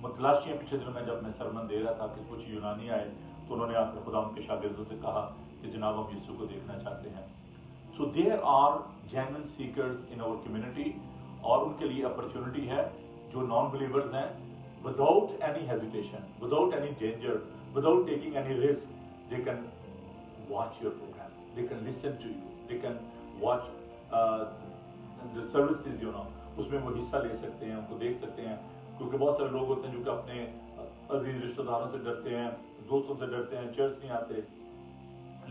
मतलाशियाँ पिछले दिनों में जब मैं सरमन दे रहा था कि कुछ यूनानी आए तो उन्होंने आकर खुदा उनके शागिर्दों से कहा कि जनाब हम यीशु को देखना चाहते हैं. So there are genuine seekers in our community और उनके लिए अपॉर्चुनिटी है जो नॉन बिलीवर्स हैं. Without any hesitation, without any danger, without taking any risk, they can watch your program. They can listen to you. They can watch the services, उसमें वो हिस्सा ले सकते हैं, उनको देख सकते हैं. क्योंकि बहुत सारे लोग होते हैं जो कि अपने अजीज रिश्तेदारों से डरते हैं, दोस्तों से डरते हैं, चर्च नहीं आते.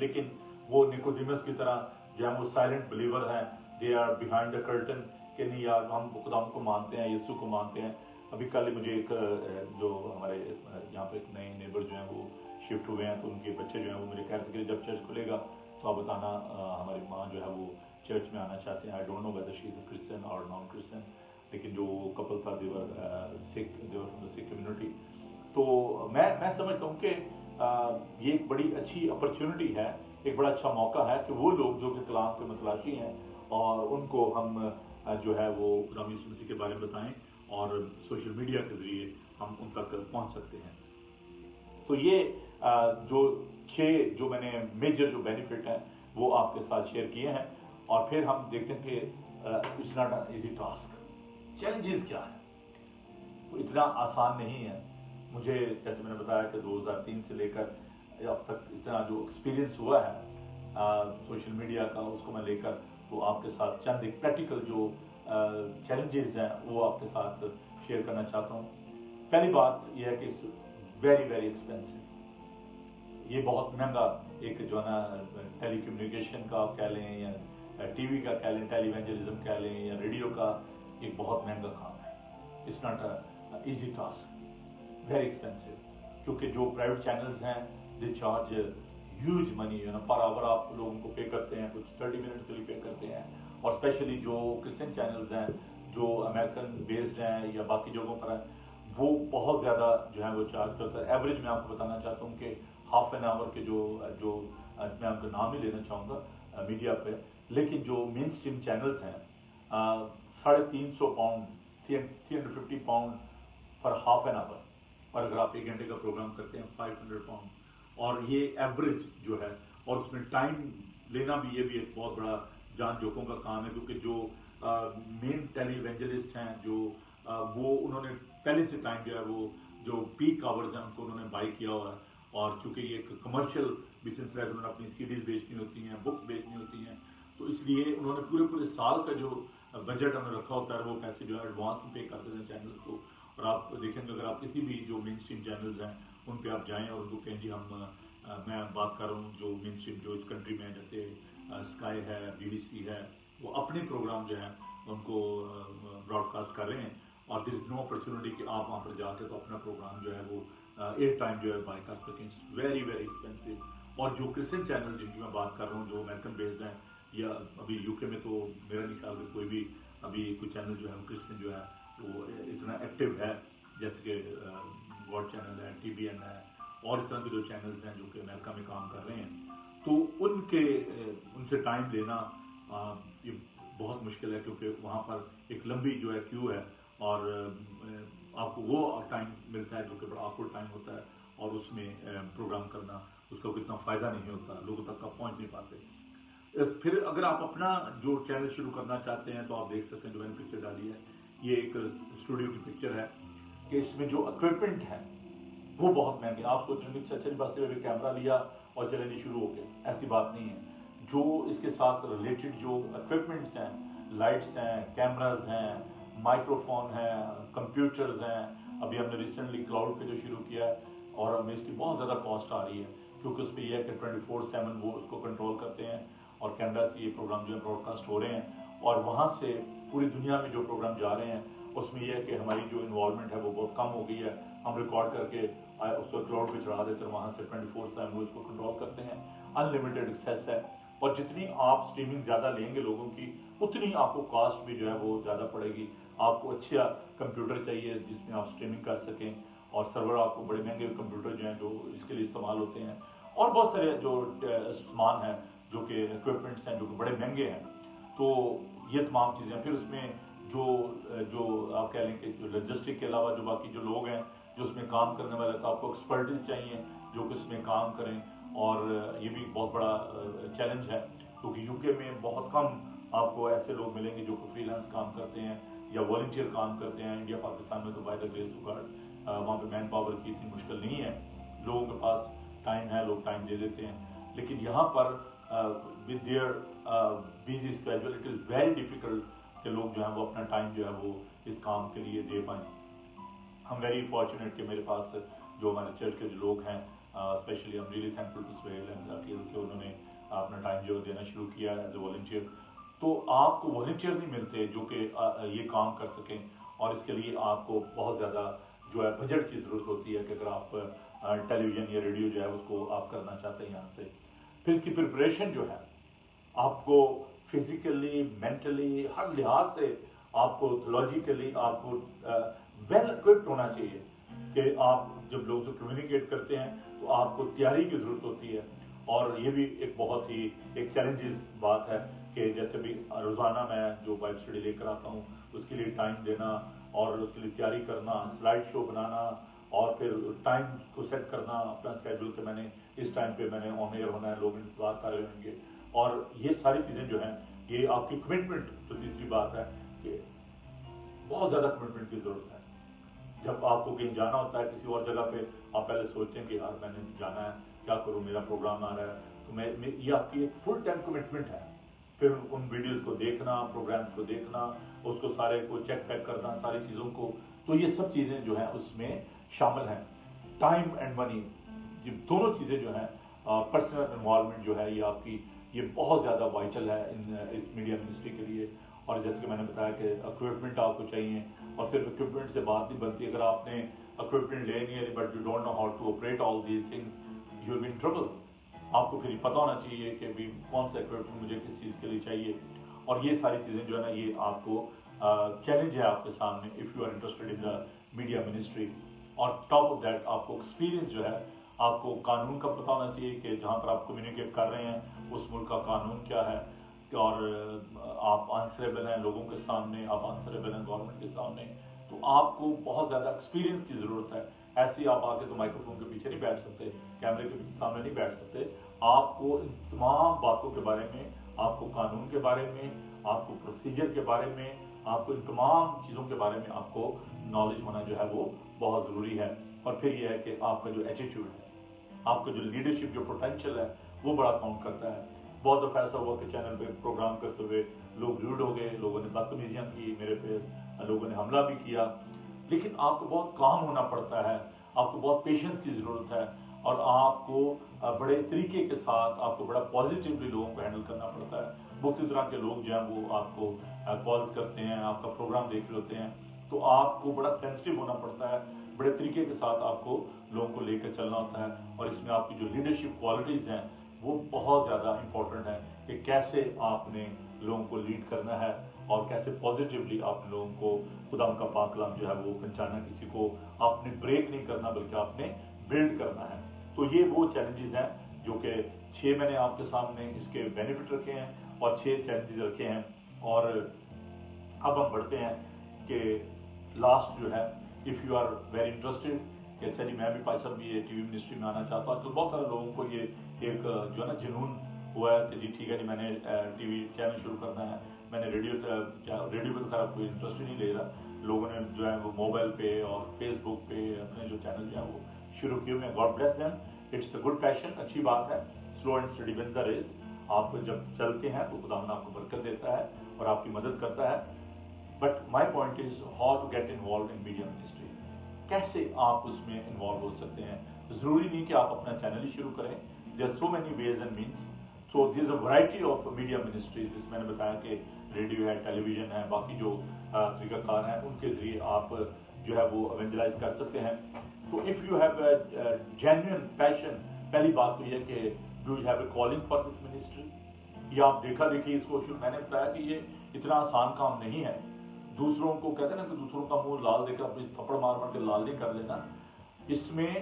लेकिन वो निकोदिमस की तरह जो है वो साइलेंट बिलीवर हैं. They are behind the curtain कि नहीं यार हम खुदा को मानते हैं, यीशु को मानते हैं. अभी कल मुझे एक जो हमारे यहाँ पे एक नए नेबर जो हैं वो शिफ्ट हुए हैं तो उनके बच्चे जो हैं वो मुझे कह रहे थे कि जब चर्च खुलेगा तो आप बताना हमारी माँ जो है वो चर्च में आना चाहते हैं. I don't know whether she is a Christian और नॉन क्रिश्चियन, लेकिन जो कपल था देवर सिख कम्युनिटी. तो मैं समझता हूँ कि ये एक बड़ी अच्छी अपॉर्चुनिटी है, एक बड़ा अच्छा मौका है कि वो लोग जो कि कलाम के मतलाशी हैं और उनको हम जो है वो खुदा यीशु मसीह के बारे में बताएं और सोशल मीडिया के जरिए हम उन तक पहुंच सकते हैं. तो ये जो 6 जो मैंने मेजर जो बेनिफिट हैं वो आपके साथ शेयर किए हैं. और फिर हम देखते हैं कि it's not an easy task. Challenges क्या है, वो इतना आसान नहीं है. मुझे जैसे मैंने बताया कि 2003 से लेकर अब तक इतना जो एक्सपीरियंस हुआ है सोशल मीडिया का, उसको मैं लेकर तो आपके साथ चंद एक प्रैक्टिकल जो चैलेंजेस हैं वो आपके साथ शेयर करना चाहता हूँ. पहली बात यह है कि वेरी वेरी एक्सपेंसिव. ये बहुत महंगा एक जो है ना टेली कम्युनिकेशन का आप कह लें या टीवी का कह लें, टेलीवेंजलिज्म कह लें या रेडियो का, एक बहुत महंगा काम है. It's not a easy task, very expensive. क्योंकि जो प्राइवेट चैनल्स हैं they charge huge money per hour. आप लोगों को पे करते हैं, कुछ 30 मिनट्स के लिए पे करते हैं. और स्पेशली जो क्रिश्चियन चैनल्स हैं जो अमेरिकन बेस्ड हैं या बाकी जगहों पर हैं वो बहुत ज़्यादा जो है वो चार्ज करता है. एवरेज मैं आपको बताना चाहता हूँ कि हाफ एन आवर के जो मैं आपका नाम ही लेना चाहूँगा मीडिया पे, लेकिन जो मेन स्ट्रीम चैनल्स हैं 350 pound 350 pound for half an hour. और अगर आप 1 घंटे का प्रोग्राम करते हैं 500 पाउंड. और ये एवरेज जो है, और उसमें टाइम लेना भी ये भी एक बहुत बड़ा जान जोखों का काम है. क्योंकि जो मेन टेलीवेंजलिस्ट हैं जो वो उन्होंने पहले से टाइम जो है वो जो पीक आवर्स हैं उनको उन्होंने बाई किया हुआ है. और चूंकि ये एक कमर्शियल बिजनेस है, उन्होंने अपनी सीडीज बेचनी होती हैं, बुक्स बेचनी होती हैं, तो इसलिए उन्होंने पूरे साल का जो बजट उन्होंने रखा होता है वो पैसे जो है एडवांस में पे कर देते हैं चैनल्स को. और आप देखेंगे अगर आप किसी भी जो मेन स्ट्रीम चैनल्स हैं उन पर आप जाएँ और उनको कहें जी हम मैं बात कर रहा हूँ जो मेन स्ट्रीम जो इस कंट्री में जैसे स्काई है, BBC है, वो अपने प्रोग्राम जो है उनको ब्रॉडकास्ट कर रहे हैं. और दिस नो अपॉर्चुनिटी कि आप वहाँ पर जाके तो अपना प्रोग्राम जो है वो एयर टाइम जो है बाय कर सकें. Very very expensive. और जो क्रिश्चियन चैनल जिनकी मैं बात कर रहा हूँ जो अमेरिकन बेस्ड हैं या अभी UK में तो मेरा नहीं ख्याल कोई भी अभी कोई चैनल जो है वो क्रिश्चियन जो है वो इतना एक्टिव है, जैसे कि गॉड चैनल है, TBN है और इस तरह के जो चैनल्स हैं जो कि अमेरिका में काम कर रहे हैं. तो उनसे टाइम लेना ये बहुत मुश्किल है. क्योंकि वहाँ पर एक लंबी जो है क्यू है और आपको वो टाइम मिलता है जो कि बड़ा awkward टाइम होता है. और उसमें प्रोग्राम करना उसका कोई इतना फ़ायदा नहीं होता, लोगों तक आप पहुँच नहीं पाते. फिर अगर आप अपना जो चैनल शुरू करना चाहते हैं तो आप देख सकते हैं जो मैंने पिक्चर डाली है ये एक स्टूडियो की पिक्चर है कि इसमें जो इक्विपमेंट है वो बहुत महंगे. आप सोचेंगे चल बस से कैमरा लिया और चलने शुरू हो गए, ऐसी बात नहीं है. जो इसके साथ रिलेटेड जो इक्विपमेंट्स हैं, लाइट्स हैं, कैमराज हैं, माइक्रोफोन हैं, कंप्यूटर्स हैं. अभी हमने रिसेंटली क्लाउड पे जो शुरू किया है और हमें इसकी बहुत ज़्यादा कॉस्ट आ रही है क्योंकि उस पर यह है कि 24/7 वो उसको कंट्रोल करते हैं और कैमरा से ये प्रोग्राम जो है ब्रॉडकास्ट हो रहे हैं. और वहाँ से पूरी दुनिया में जो प्रोग्राम जा रहे हैं उसमें यह है कि हमारी जो इन्वॉल्वमेंट है वो बहुत कम हो गई है. हम रिकॉर्ड करके उसको क्लाउड पे चढ़ा देते हैं, वहाँ से 24/7 वो इसको कंट्रोल करते हैं. अनलिमिटेड एक्सेस है और जितनी आप स्ट्रीमिंग ज़्यादा लेंगे लोगों की उतनी आपको कॉस्ट भी जो है वो ज़्यादा पड़ेगी. आपको अच्छा कंप्यूटर चाहिए जिसमें आप स्ट्रीमिंग कर सकें और सर्वर आपको बड़े महंगे कंप्यूटर जो हैं जो इसके लिए इस्तेमाल होते हैं, और बहुत सारे जो सामान हैं जो कि इक्विपमेंट्स हैं जो कि बड़े महंगे हैं। तो ये तमाम चीज़ें, फिर उसमें जो जो आप कह लें कि जो लॉजिस्टिक के अलावा जो बाकी जो लोग हैं जो उसमें काम करने वाले, तो आपको एक्सपर्टीज चाहिए जो कि उसमें काम करें, और ये भी बहुत बड़ा चैलेंज है क्योंकि यूके में बहुत कम आपको ऐसे लोग मिलेंगे जो कि फ्रीलांस काम करते हैं या वॉलंटियर काम करते हैं। इंडिया पाकिस्तान में तो by the grace of God वहाँ पे मैन पावर की इतनी मुश्किल नहीं है, लोगों के पास टाइम है, लोग टाइम दे देते हैं। लेकिन यहाँ पर with their busy schedule it is very difficult कि लोग जो है वो अपना टाइम जो है वो इस काम के लिए दे पाएँ। हम वेरी फॉर्चुनेट कि मेरे पास जो हमारे चर्च के जो लोग हैं, specially I am really thankful to Suhel and Zakir कि उन्होंने अपना टाइम जो देना शुरू किया एज ए वॉलंटियर। तो आपको वॉलंटियर नहीं मिलते जो कि ये काम कर सकें, और इसके लिए आपको बहुत ज़्यादा जो है बजट की ज़रूरत होती है कि अगर आप टेलीविज़न या रेडियो जो है उसको आप करना चाहते हैं यहाँ से। फिर इसकी प्रिपरेशन जो है आपको फिजिकली, मेंटली, हर लिहाज से आपको लॉजिकली आपको वेल इक्विप्ड होना चाहिए कि आप जब लोगों से कम्युनिकेट करते हैं तो आपको तैयारी की ज़रूरत होती है। और ये भी एक बहुत ही एक चैलेंजिंग बात है कि जैसे भी रोज़ाना मैं जो बाइबल स्टडी लेकर आता हूँ उसके लिए टाइम देना और उसके लिए तैयारी करना, स्लाइड शो बनाना, और फिर टाइम को सेट करना अपना स्केड्यूल के मैंने इस टाइम पे मैंने ऑन एयर होना है, लोग इंतजार कर रहे होंगे, और ये सारी चीज़ें जो हैं ये आपकी कमिटमेंट। जो तीसरी बात है कि बहुत ज़्यादा कमिटमेंट की ज़रूरत है। जब आपको कहीं जाना होता है किसी और जगह पे, आप पहले सोचते हैं कि यार मैंने जाना है, क्या करूँ, मेरा प्रोग्राम आ रहा है, तो मैं ये आपकी एक फुल टाइम कमिटमेंट है। फिर उन वीडियोस को देखना, प्रोग्राम्स को देखना, उसको सारे को चेक पैक करना, सारी चीज़ों को, तो ये सब चीज़ें जो हैं उसमें शामिल हैं। टाइम एंड मनी, ये दोनों चीज़ें जो हैं, पर्सनल इन्वॉल्वमेंट जो है ये आपकी ये बहुत ज़्यादा वाइटल है इस मीडिया मिनिस्ट्री के लिए। और जैसे कि मैंने बताया कि इक्विपमेंट आपको चाहिए, और सिर्फ इक्विपमेंट से बात नहीं बनती। अगर आपने इक्विपमेंट लेनी है but you don't know how to operate all these things, you will be in trouble. आपको फिर पता होना चाहिए कि भी कौन सा इक्विपमेंट मुझे किस चीज़ के लिए चाहिए, और ये सारी चीज़ें जो है ना ये आपको चैलेंज है आपके सामने if you are interested in the media ministry. और टॉप ऑफ दैट आपको एक्सपीरियंस जो है, आपको कानून का पता होना चाहिए कि जहाँ पर आप कम्युनिकेट कर रहे हैं उस मुल्क का कानून क्या है, और आप आंसरेबल हैं लोगों के सामने, आप आंसरेबल हैं गवर्नमेंट के सामने। तो आपको बहुत ज़्यादा एक्सपीरियंस की ज़रूरत है। ऐसे ही आप आके तो माइक्रोफोन के पीछे नहीं बैठ सकते, कैमरे के सामने नहीं बैठ सकते। आपको इन तमाम बातों के बारे में, आपको कानून के बारे में, आपको प्रोसीजर के बारे में, आपको इन तमाम चीज़ों के बारे में आपको नॉलेज होना जो है वो बहुत ज़रूरी है। और फिर यह है कि आपका जो एटीट्यूड है, आपका जो लीडरशिप जो पोटेंशियल है वो बड़ा काउंट करता है। बहुत दफ़ा ऐसा हुआ कि चैनल पे प्रोग्राम करते हुए लोग रूड हो गए, लोगों ने बदतमीजियाँ की मेरे पे, लोगों ने हमला भी किया, लेकिन आपको बहुत काम होना पड़ता है, आपको बहुत पेशेंस की ज़रूरत है, और आपको बड़े तरीके के साथ आपको बड़ा पॉजिटिवली लोगों को हैंडल करना पड़ता है। मुख्य तरह के लोग जो हैं वो आपको कॉल करते हैं, आपका प्रोग्राम देख रहे होते हैं, तो आपको बड़ा सेंसिटिव होना पड़ता है, बड़े तरीके के साथ आपको लोगों को लेकर चलना होता है। और इसमें आपकी जो लीडरशिप क्वालिटीज़ हैं वो बहुत ज़्यादा इंपॉर्टेंट है कि कैसे आपने लोगों को लीड करना है, और कैसे पॉजिटिवली आपने लोगों को खुदा का पाक कलाम जो है वो पहुंचाना। किसी को आपने ब्रेक नहीं करना बल्कि आपने बिल्ड करना है। तो ये वो चैलेंजेस हैं जो कि 6 मैंने आपके सामने इसके बेनिफिट रखे हैं और 6 चैलेंजेस रखे हैं। और अब हम बढ़ते हैं कि लास्ट जो है, if you are very interested कि अच्छा जी मैं भी भाई साहब ये टीवी मिनिस्ट्री में आना चाहता हूँ, तो बहुत सारे लोगों को ये एक जो है ना जुनून हुआ है कि जी ठीक है जी मैंने टीवी चैनल शुरू करना है। मैंने रेडियो पे तो खैर कोई इंटरेस्ट ही नहीं ले रहा, लोगों ने जो है वो मोबाइल पे और फेसबुक पे अपने जो चैनल जो है वो शुरू किए हुए हैं। God bless them, it's a good passion, अच्छी बात है। Slow and study wins the race. आप जब चलते हैं तो खुदा आपको बरकत देता है और आपकी मदद करता है। But my point is how to get involve in media ministry, कैसे आप उसमें इन्वॉल्व हो सकते हैं। जरूरी नहीं कि आप अपना चैनल ही शुरू करें, there are so many ways and means. So this a variety of media ministries, जिस मैंने बताया कि रेडियो है, टेलीविजन है, बाकी जो तरीकाकार हैं उनके जरिए आप जो है वो एवेंजलाइज कर सकते हैं। तो if you have genuine passion, पहली बात तो यह कि do you have a calling for this ministry, या आप देखा देखिए इसको शुरू। मैंने बताया कि ये इतना आसान काम नहीं है। दूसरों को कहते हैं ना कि दूसरों का मुंह लाल देकर अपनी थप्पड़ मार मार के लाल नहीं कर लेना। اس میں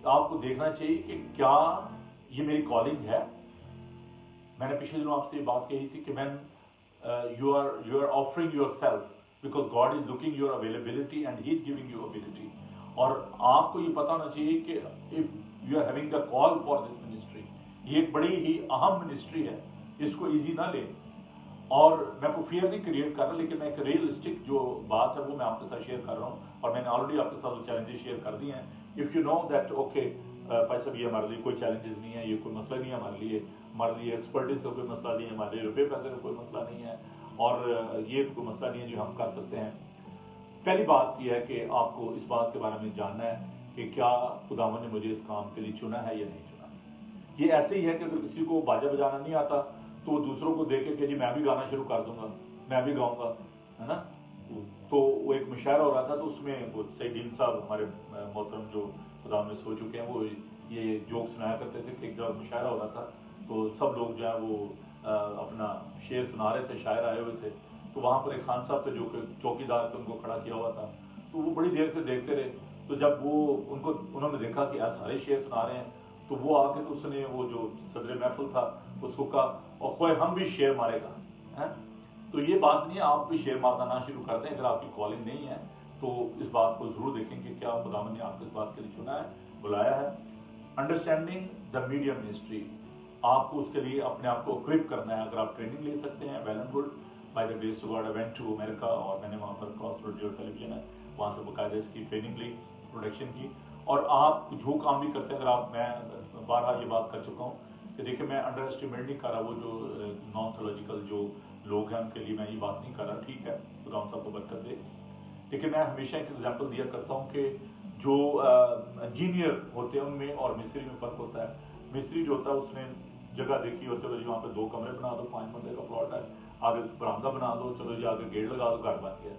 آپ کو دیکھنا چاہیے کہ کیا یہ میری کالنگ ہے. میں نے پچھلے دنوں آپ سے یہ بات کہی تھی کہ man you are offering yourself because God is looking your availability and he is giving you ability. اور آپ کو یہ پتا ہونا چاہیے کہ if you are having the call for this ministry, یہ ایک بڑی ہی اہم منسٹری ہے, اس کو ایزی نہ لیں. اور میں کوئی فیئر نہیں کریٹ کر رہا, لیکن میں ایک ریئلسٹک جو بات ہے وہ میں آپ کے ساتھ شیئر کر رہا ہوں, اور میں نے آلریڈی آپ کے ساتھ وہ چیلنجز شیئر کر دیے ہیں. If you know that okay بھائی صاحب یہ ہمارے لیے کوئی چیلنجز نہیں ہے, یہ کوئی مسئلہ نہیں ہے ہمارے لیے ایکسپرٹیز کا کوئی مسئلہ نہیں ہے, ہمارے لیے روپے پیسے کا کوئی مسئلہ نہیں ہے, اور یہ کوئی مسئلہ نہیں ہے جو ہم کر سکتے ہیں. پہلی بات یہ ہے کہ آپ کو اس بات کے بارے میں جاننا ہے کہ کیا خداوند نے مجھے اس کام کے لیے چنا ہے یا نہیں چنا. یہ ایسے ہی ہے کہ اگر کسی کو باجا بجانا نہیں آتا تو وہ دوسروں کو دیکھ کے کہ جی میں بھی گانا شروع کر دوں گا, میں بھی گاؤں گا, ہے نا. تو وہ ایک مشاعرہ ہو رہا تھا, تو اس میں وہ سعید صاحب ہمارے محترم جو خداوند میں سو چکے ہیں, وہ یہ جوک سنایا کرتے تھے کہ ایک جب مشاعرہ ہو رہا تھا تو سب لوگ جو ہے وہ اپنا شعر سنا رہے تھے, شاعر آئے ہوئے تھے, تو وہاں پر ایک خان صاحب تھے جو کہ چوکیدار تھے, ان کو کھڑا کیا ہوا تھا. تو وہ بڑی دیر سے دیکھتے رہے, تو جب وہ انہوں نے دیکھا کہ یار سارے شعر سنا رہے ہیں, تو وہ آ کے تو اس نے وہ جو صدر محفل تھا اس کو کہا اور خواہ ہم بھی شعر مارے گا. تو یہ بات نہیں ہے, آپ بھی شعر مارنا نہ شروع کر دیں. اگر آپ کی کالنگ نہیں ہے تو اس بات کو ضرور دیکھیں کہ کیا خداوند نے آپ کو اس بات کے لیے چنا ہے, بلایا ہے. انڈرسٹینڈنگ دا میڈیا منسٹری, آپ کو اس کے لیے اپنے آپ کو اکوپ کرنا ہے. اگر آپ ٹریننگ لے سکتے ہیں well and good. By the grace of God I went to America, اور میں نے وہاں پر کراس روڈ جو ٹیلی ویژن ہے وہاں سے باقاعدہ اس کی ٹریننگ لی, پروڈکشن کی. اور آپ جو کام بھی کرتے ہیں, اگر آپ, میں بارہا یہ بات کر چکا ہوں کہ دیکھیں میں انڈر اسٹیمیٹ نہیں کر رہا, وہ جو نان تھیولوجیکل جو لوگ ہیں ان کے لیے میں یہ بات نہیں کر رہا, ٹھیک ہے خدا ان سب کو برکت دے. لیکن میں ہمیشہ ایک ایگزامپل دیا کرتا ہوں کہ جو انجینئر ہوتے ہیں ان میں اور مستری میں فرق ہوتا ہے. مستری جو ہوتا ہے اس نے جگہ دیکھی ہوتی ہے, چلو جی وہاں پہ 2 کمرے بنا دو, 5 بندے کا پلاٹ ہے, آگے برآمدہ بنا دو, چلو جی آگے گیٹ لگا دو, گھر بن گیا.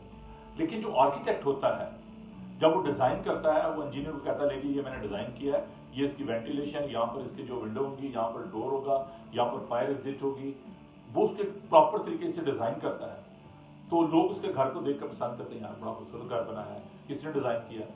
لیکن جو آرکیٹیکٹ ہوتا ہے جب وہ ڈیزائن کرتا ہے, وہ انجینئر کو کہتا ہے لے یہ میں نے ڈیزائن کیا ہے, یہ اس کی وینٹیلیشن, یہاں پر اس کی جو ونڈو ہوگی, یہاں پر ڈور ہوگا, یہاں پر فائر ایگزٹ ہوگی, وہ اس کے پراپر طریقے سے ڈیزائن کرتا ہے. تو لوگ اس کے گھر کو دیکھ کر پسند کرتے ہیں, یار بڑا خوبصورت گھر بنایا ہے, کس نے ڈیزائن کیا.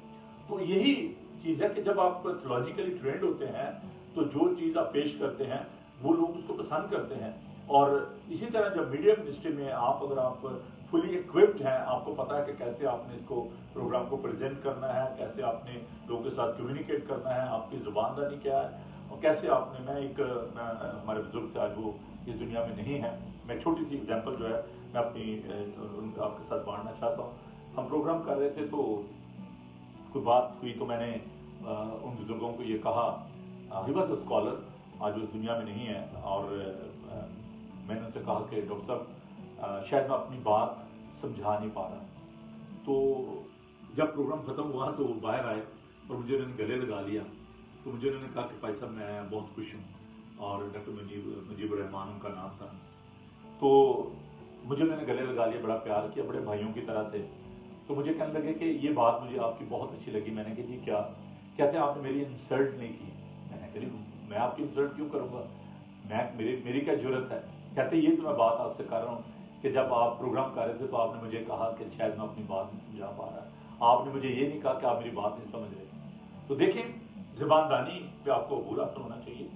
تو یہی چیز ہے کہ جب آپ تھیولوجیکلی ٹرینڈ ہوتے ہیں تو جو چیز آپ پیش کرتے ہیں وہ لوگ اس کو پسند کرتے ہیں. اور اسی طرح جب میڈیا منسٹری میں آپ, اگر آپ فلی اکوپڈ ہیں, آپ کو پتا ہے کہ کیسے آپ نے اس کو پروگرام کو پریزنٹ کرنا ہے, کیسے آپ نے لوگوں کے ساتھ کمیونیکیٹ کرنا ہے, آپ کی زبان داری کیا ہے, اور کیسے آپ نے, میں ہمارے بزرگ تھے آج وہ اس دنیا میں نہیں ہے, میں چھوٹی سی ایگزامپل جو ہے میں اپنی آپ کے ساتھ بانٹنا چاہتا ہوں. ہم پروگرام کر رہے تھے تو کوئی بات ہوئی, تو میں نے ان بزرگوں کو یہ کہا, ہی واز اے اسکالر, آج اس دنیا میں نہیں ہے, اور میں نے ان سے کہا کہ ڈاکٹر صاحب شاید میں اپنی بات سمجھا نہیں پا رہا. تو جب پروگرام ختم ہوا تو وہ باہر آئے اور مجھے انہوں نے گلے لگا لیا. تو مجھے انہوں نے کہا کہ بھائی صاحب میں بہت خوش ہوں, اور ڈاکٹر مجیب الرحمان ان کا نام تھا. تو مجھے انہوں نے گلے لگا لیا, بڑا پیار کیا, بڑے بھائیوں کی طرح تھے. تو مجھے کہنے لگے کہ یہ بات مجھے آپ کی بہت اچھی لگی. میں نے کہا جی کیا؟ کہتے ہیں آپ نے میری انسلٹ نہیں کی. میں نے کہا میں آپ کی انسلٹ کیوں کروں گا, میری کیا ضرورت ہے. کہتے یہ تو میں بات آپ سے کر رہا ہوں کہ جب آپ پروگرام کر رہے تھے تو آپ نے مجھے کہا کہ شاید میں اپنی بات نہیں سمجھا پا رہا, آپ نے مجھے یہ نہیں کہا کہ آپ میری بات نہیں سمجھ رہے. تو دیکھیں زبان دانی پہ آپ کو عبور حاصل ہونا چاہیے,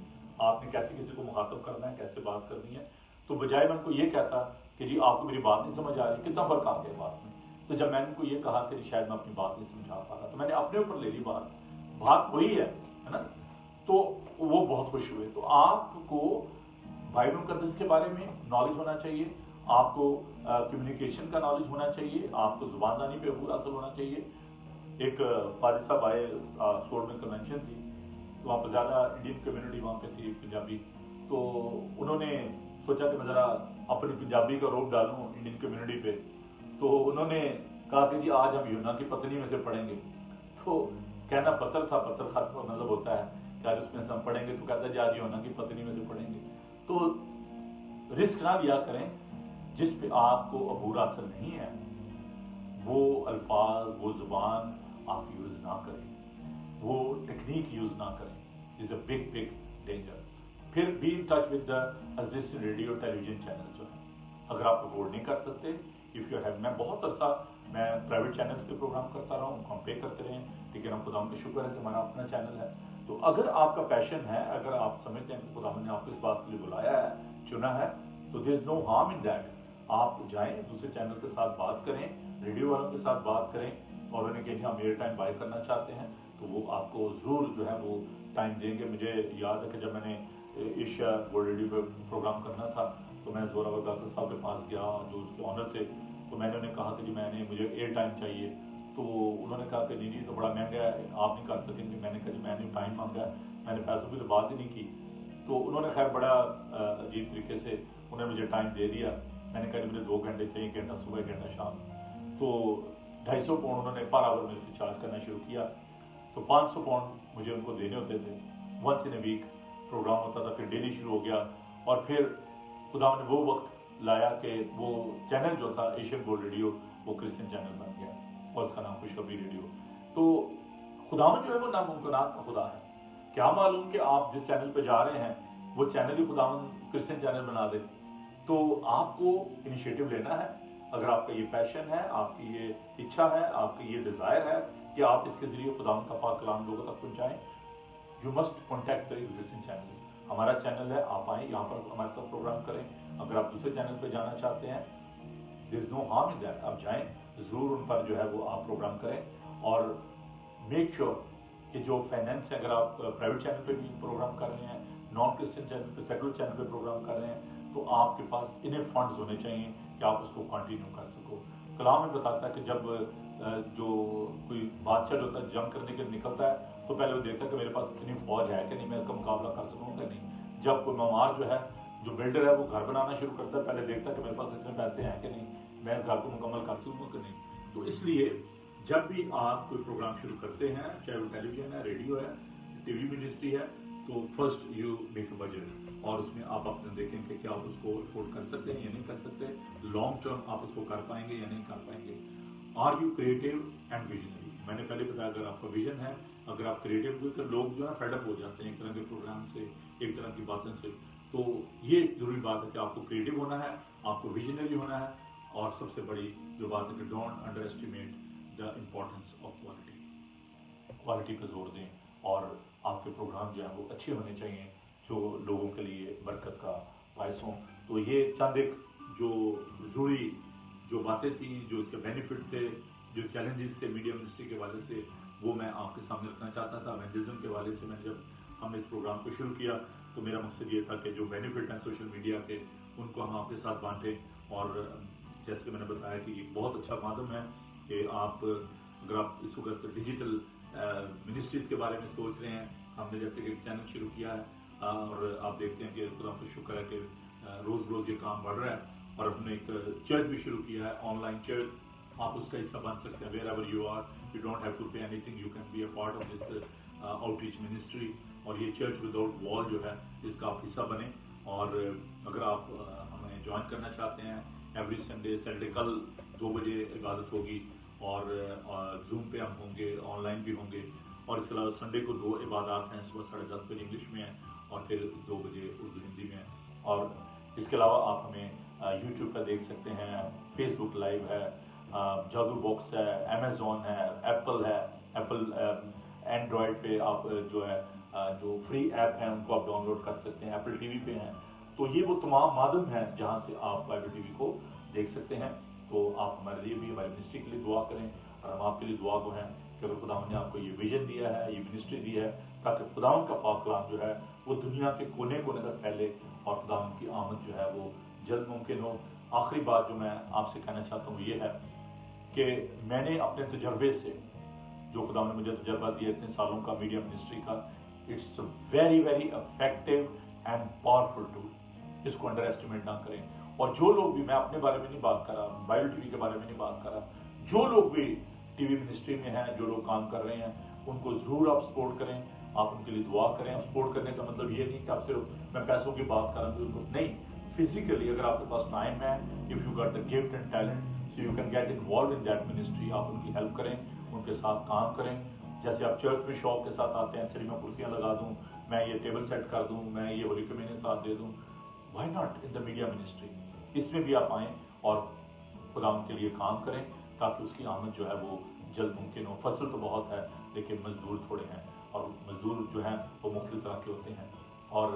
آپ نے کیسے کسی کو مخاطب کرنا ہے, کیسے بات کرنی ہے. تو بجائے میں ان کو یہ کہتا کہ جی آپ کو میری بات نہیں سمجھ آ رہی, کتنا فرق آ گیا بات میں. تو جب میں نے ان کو یہ کہا کہ شاید میں اپنی بات نہیں سمجھا پا رہا, تو میں نے اپنے اوپر لے لی بات وہی ہے نا. تو وہ بہت خوش ہوئے. تو آپ کو بائبل مقدس کے بارے میں نالج ہونا چاہیے, آپ کو کمیونیکیشن کا نالج ہونا چاہیے, آپ کو زبان دانی پہ عبور حاصل ہونا چاہیے. ایک فاضل صاحب آئے, سورٹ میں کنونشن تھی, تو وہاں پہ زیادہ انڈین کمیونٹی وہاں پہ تھی, پنجابی. تو انہوں نے سوچا کہ میں ذرا اپنی پنجابی کا روپ ڈالوں انڈین کمیونٹی پہ. تو انہوں نے کہا کہ جی آج ہم یونا کی پتنی میں سے پڑھیں گے. تو کہنا پتھر تھا, پتھر خط کا مطلب ہوتا ہے کہ آج اس میں سے ہم پڑھیں گے. تو کہتا ہے جی آج یونا کی پتنی میں سے پڑھیں گے. تو رسک نہ لیا کریں جس پہ آپ کو عبور حاصل نہیں ہے, وہ الفاظ, وہ زبان آپ یوز نہ کریں, وہ ٹیکنیک یوز نہ کریں. Is a big danger. پھر be in touch with the existing radio television channel جو ہے, اگر آپ افورڈ نہیں کر سکتے, اف یو ہیو, میں بہت عرصہ میں پرائیویٹ چینلس پہ پروگرام کرتا رہا ہوں, ہم پے کرتے رہے ہیں, ٹکٹ लेकिन हम खुदा का शुक्र है कि हमारा अपना चैनल है। तो अगर आपका पैशन है, अगर आप समझते हैं कि खुदा ने आपको इस बात के लिए बुलाया है, चुना है, तो there is no harm in that. आप जाएं, दूसरे चैनल के साथ बात करें, रेडियो वालों के साथ बात करें और उन्हें कहें हम एयर टाइम बाय करना चाहते हैं, तो वो आपको ज़रूर जो है वो टाइम देंगे। मुझे याद है कि जब मैंने एशिया वर्ल्ड रेडियो पर प्रोग्राम करना था तो मैं जोरावर गाकर साहब के पास गया, जो उसके ऑनर थे, तो मैंने उन्हें कहा कि जी मुझे एयर टाइम चाहिए। तो उन्होंने कहा कि जी तो बड़ा महंगा है, आप नहीं कर सकेंगे। मैंने कहा जी मैंने टाइम मांगा है, मैंने पैसों की तो बात ही नहीं की। तो उन्होंने खैर बड़ा अजीब तरीके से उन्होंने मुझे टाइम दे दिया। मैंने कहा मुझे 2 घंटे चाहिए, घंटा सुबह घंटा शाम। तो 250 पाउंड उन्होंने पर आवर में से चार्ज करना शुरू किया। तो 500 पाउंड मुझे उनको देने होते थे। Once in a week programme होता था, फिर डेली शुरू हो गया। और फिर खुदा ने वो वक्त लाया कि वो चैनल जो था एशियन गोल्ड रेडियो वो क्रिश्चियन चैनल बन गया और उसका नाम खुशखबरी रेडियो। तो खुदा जो है वो नामुमकिनात का खुदा है। क्या मालूम कि आप जिस चैनल पे जा रहे हैं वो चैनल ही खुदा क्रिश्चियन चैनल बना दे। तो आपको इनिशिएटिव लेना है। अगर आपका ये पैशन है, आपकी ये इच्छा है, आपकी ये डिजायर है कि आप इसके जरिए खुदा का पाक कलाम लोगों तक पहुंचाएं, you must contact the existing channel. हमारा चैनल है, आप आए यहाँ पर हमारे साथ प्रोग्राम करें। अगर आप दूसरे चैनल पर जाना चाहते हैं, there is no harm in that, आप जाएं, जरूर उन पर जो है वो आप प्रोग्राम करें। और मेक श्योर कि जो फाइनेंस है, अगर आप प्राइवेट चैनल पे भी प्रोग्राम कर रहे हैं, नॉन क्रिश्चियन चैनल पे, सेकुलर चैनल पे प्रोग्राम कर रहे हैं, तो आपके पास इन्हें फंड्स होने चाहिए कि आप उसको कंटिन्यू कर सको। कलाम में बताता है कि जब जो कोई बादशाह होता है जंग करने के लिए निकलता है तो पहले वो देखता है कि मेरे पास इतनी फौज है कि नहीं, मैं इसका मुकाबला कर सकूँगा नहीं। जब कोई ममार जो है, जो बिल्डर है, वो घर बनाना शुरू करता है, पहले देखता है कि मेरे पास इतने पैसे हैं कि नहीं, मैं इस घर को मुकम्मल कर सकूँगा कि नहीं। तो इसलिए जब भी आप कोई प्रोग्राम शुरू करते हैं, चाहे वो टेलीविजन है, रेडियो है, टीवी मिनिस्ट्री है, तो first you make a budget और उसमें आप अपने देखें कि क्या आप उसको अफोर्ड कर सकते हैं या नहीं कर सकते, लॉन्ग टर्म आप उसको कर पाएंगे या नहीं कर पाएंगे। Are you creative and visionary. मैंने पहले बताया अगर आपका विजन है, अगर आप क्रिएटिव हो, तो लोग जो है फेडअप हो जाते हैं एक तरह के प्रोग्राम से, एक तरह की बातों से। तो ये जरूरी बात है कि आपको क्रिएटिव होना है, आपको विजनरी होना है, और सबसे बड़ी जो बात है कि don't under estimate the importance of quality. Quality पर जोर दें और आपके प्रोग्राम जो है वो अच्छे होने चाहिए, जो लोगों के लिए बरकत का बायस हों। तो ये चंद एक जो जरूरी जो बातें थी, जो इसके बेनिफिट थे, जो चैलेंजेस थे मीडिया मिनिस्ट्री के वाले से, वो मैं आपके सामने रखना चाहता था। इवेंजलिज्म के वाले से मैंने जब हमने इस प्रोग्राम को शुरू किया तो मेरा मकसद ये था कि जो बेनिफिट हैं सोशल मीडिया के, उनको हम आपके साथ बांटें। और जैसे मैंने बताया कि एक बहुत अच्छा माध्यम है कि आप अगर आप इस वक्त डिजिटल मिनिस्ट्रीज के बारे में सोच रहे हैं, हमने जैसे कि एक चैनल शुरू किया है और आप देखते हैं कि खुदा का शुक्र है कि रोज रोज ये काम बढ़ रहा है। और हमने एक चर्च भी शुरू किया है, ऑनलाइन चर्च, आप उसका हिस्सा बन सकते हैं। Wherever you are, you don't have to pay anything, you can be a part of this outreach ministry. और ये चर्च विदाउट वॉल जो है इसका आप हिस्सा बने। और अगर आप हमें ज्वाइन करना चाहते हैं, एवरी सैटरडे कल 2 बजे इबादत होगी और जूम पे हम होंगे, ऑनलाइन भी होंगे। और इसके अलावा संडे को 2 इबादत हैं, सुबह 10:30 बजे इंग्लिश में है और फिर 2 बजे उर्दू हिंदी में है। और इसके अलावा आप हमें यूट्यूब पर देख सकते हैं, फेसबुक लाइव है, जादू बॉक्स है, अमेजोन है, एप्पल एंड्रॉयड पे आप जो है जो फ्री ऐप हैं उनको आप डाउनलोड कर सकते हैं, एप्पल टीवी पे हैं। तो ये वो तमाम माध्यम हैं जहाँ से आप बाइबल टीवी को देख सकते हैं। तो आप हमारे लिए भी, हमारी मिनिस्ट्री के लिए दुआ करें और हम आपके लिए दुआ को हैं कि अगर खुदा ने आपको ये विजन दिया है, ये मिनिस्ट्री दी है, ताकि खुदा का पाक कलाम जो है वो दुनिया के कोने कोने तक फैले और खुदा की आमद जो है वो जल्द मुमकिन हो। आखिरी बात जो मैं आपसे कहना चाहता हूँ ये है कि मैंने अपने तजर्बे से, जो खुदा ने मुझे तजर्बा दिया इतने सालों का मीडिया मिनिस्ट्री का, it's very very effective and powerful tool. इसको अंडर एस्टिमेट ना करें। और जो लोग भी, मैं अपने बारे में नहीं बात कर रहा, बाइबल टीवी के बारे में नहीं बात कर रहा, जो लोग भी टीवी मिनिस्ट्री में हैं, जो लोग काम कर रहे हैं, उनको जरूर आप सपोर्ट करें, आप उनके लिए दुआ करें। सपोर्ट करने का मतलब ये नहीं कि आप सिर्फ मैं पैसों की बात कर रहा हूँ, नहीं, फिजिकली अगर आपके पास टाइम है, if you got the gift and talent, so you can get involve in that ministry. आप उनकी हेल्प करें, उनके साथ काम करें। जैसे आप चर्च में शौक के साथ आते हैं, चलिए मैं कुर्सियाँ लगा दूँ, मैं ये टेबल सेट कर दूँ, मैं ये होली कम्युनियन साथ दे दूँ, why not in the media ministry. इसमें भी आप आएँ और खुदा उनके लिए काम करें ताकि उसकी आमद जो है वो जल्द मुमकिन हो। फसल तो बहुत है लेकिन मजदूर थोड़े हैं, और मजदूर जो हैं वो मुख्तलिफ तरह के होते हैं, और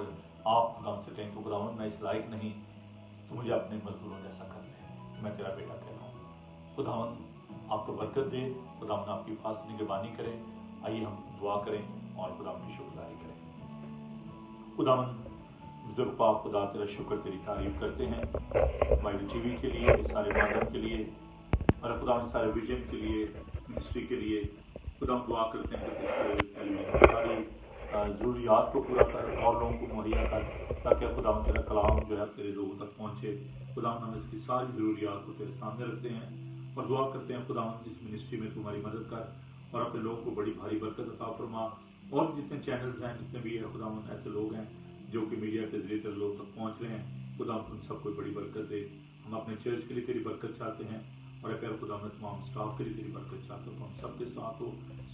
आप खुदावंद से कहें तो खुदावंद मैं इस लायक नहीं, तो मुझे अपने मजदूरों जैसा कर दे, मैं तेरा बेटा कह रहा हूँ। खुदावंद आपको बरकत दे, खुदावंद आपकी हिफाजत निगरानी करे। आइए हम दुआ करें और खुदावंद की शुक्रगुजारी करें। खुदावंद बुजुर्ग पाक खुदा तेरा शुक्र तेरी तारीफ करते हैं बाइबल टीवी के लिए, सारे वादन के लिए, और खुदा सारे विजन के लिए, मिनिस्ट्री के लिए। खुदा हम दुआ करते हैं कि सारी ज़रूरियात को पूरा कर और लोगों को मुहैया कर, ताकि खुदा तेरा कलाम जो है तेरे लोगों तक पहुँचे। खुदा हम इसकी सारी ज़रूरियात को तेरे सामने रखते हैं और दुआ करते हैं खुदा इस मिनिस्ट्री में तुम्हारी मदद कर और अपने लोगों को बड़ी भारी बरकत अता फरमा। और जितने चैनल्स हैं, जितने भी है खुदा ऐसे लोग हैं जो कि मीडिया के जरिए तेरे लोग तक पहुँच रहे हैं, खुदा उन सबको बड़ी बरकत दे। हम अपने चर्च के लिए तेरी बरकत चाहते हैं और प्यार खुदा में तमाम स्टाफ के लिए तेरी बरकत चाहते हो। हम सबके साथ हो,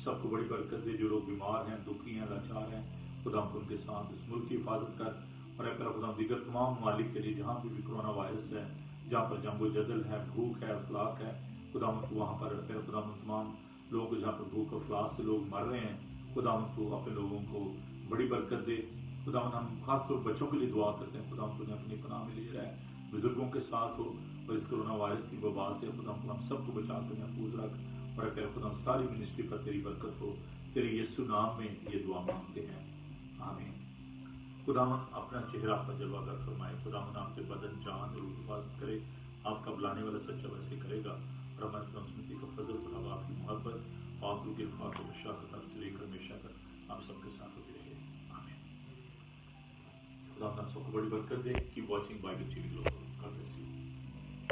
सबको बड़ी बरकत दे। जो लोग बीमार हैं, दुखी हैं, लाचार हैं, खुदा उनके साथ इस मुल्क की हिफाजत कर। और प्यार खुदा दीगर तमाम ममालिक के लिए जहाँ भी कोरोना वायरस है, जहाँ पर जंगो जदल है, भूख है, अफलाक है, खुदा वहाँ पर प्यार खुदा तमाम लोगों को जहाँ पर भूख अफलाक से लोग मर रहे हैं, खुदा को अपने लोगों को बड़ी बरकत दे। खुदा हम खासतौर बच्चों के लिए दुआ करते हैं, खुदा तुमने अपनी पनाह में लिए रहे, बुजुर्गों के साथ हो और इस कोरोना वायरस की वबा से खुदा हम सबको बचा कर महफूज रख। और अगर खुदा सारी मिनिस्ट्री पर तेरी बरकत हो, तेरे यीशु नाम में ये दुआ मांगते हैं, आमीन। खुदावन अपना चेहरा पर जलवा फरमाए, खुदावन आपके बदन जान और हिफाजत करे, आपका बुलाने वाला सच्चा वैसे करेगा। और हमारे स्मृति का फजल खुदा आपकी मोहब्बत फातू के फातू बशात से लेकर हमेशा तक आप सबके साथ होती रहे, आमीन। खुदा सबको बड़ी बरकत दे। Keep watching Bible TV global. God bless you.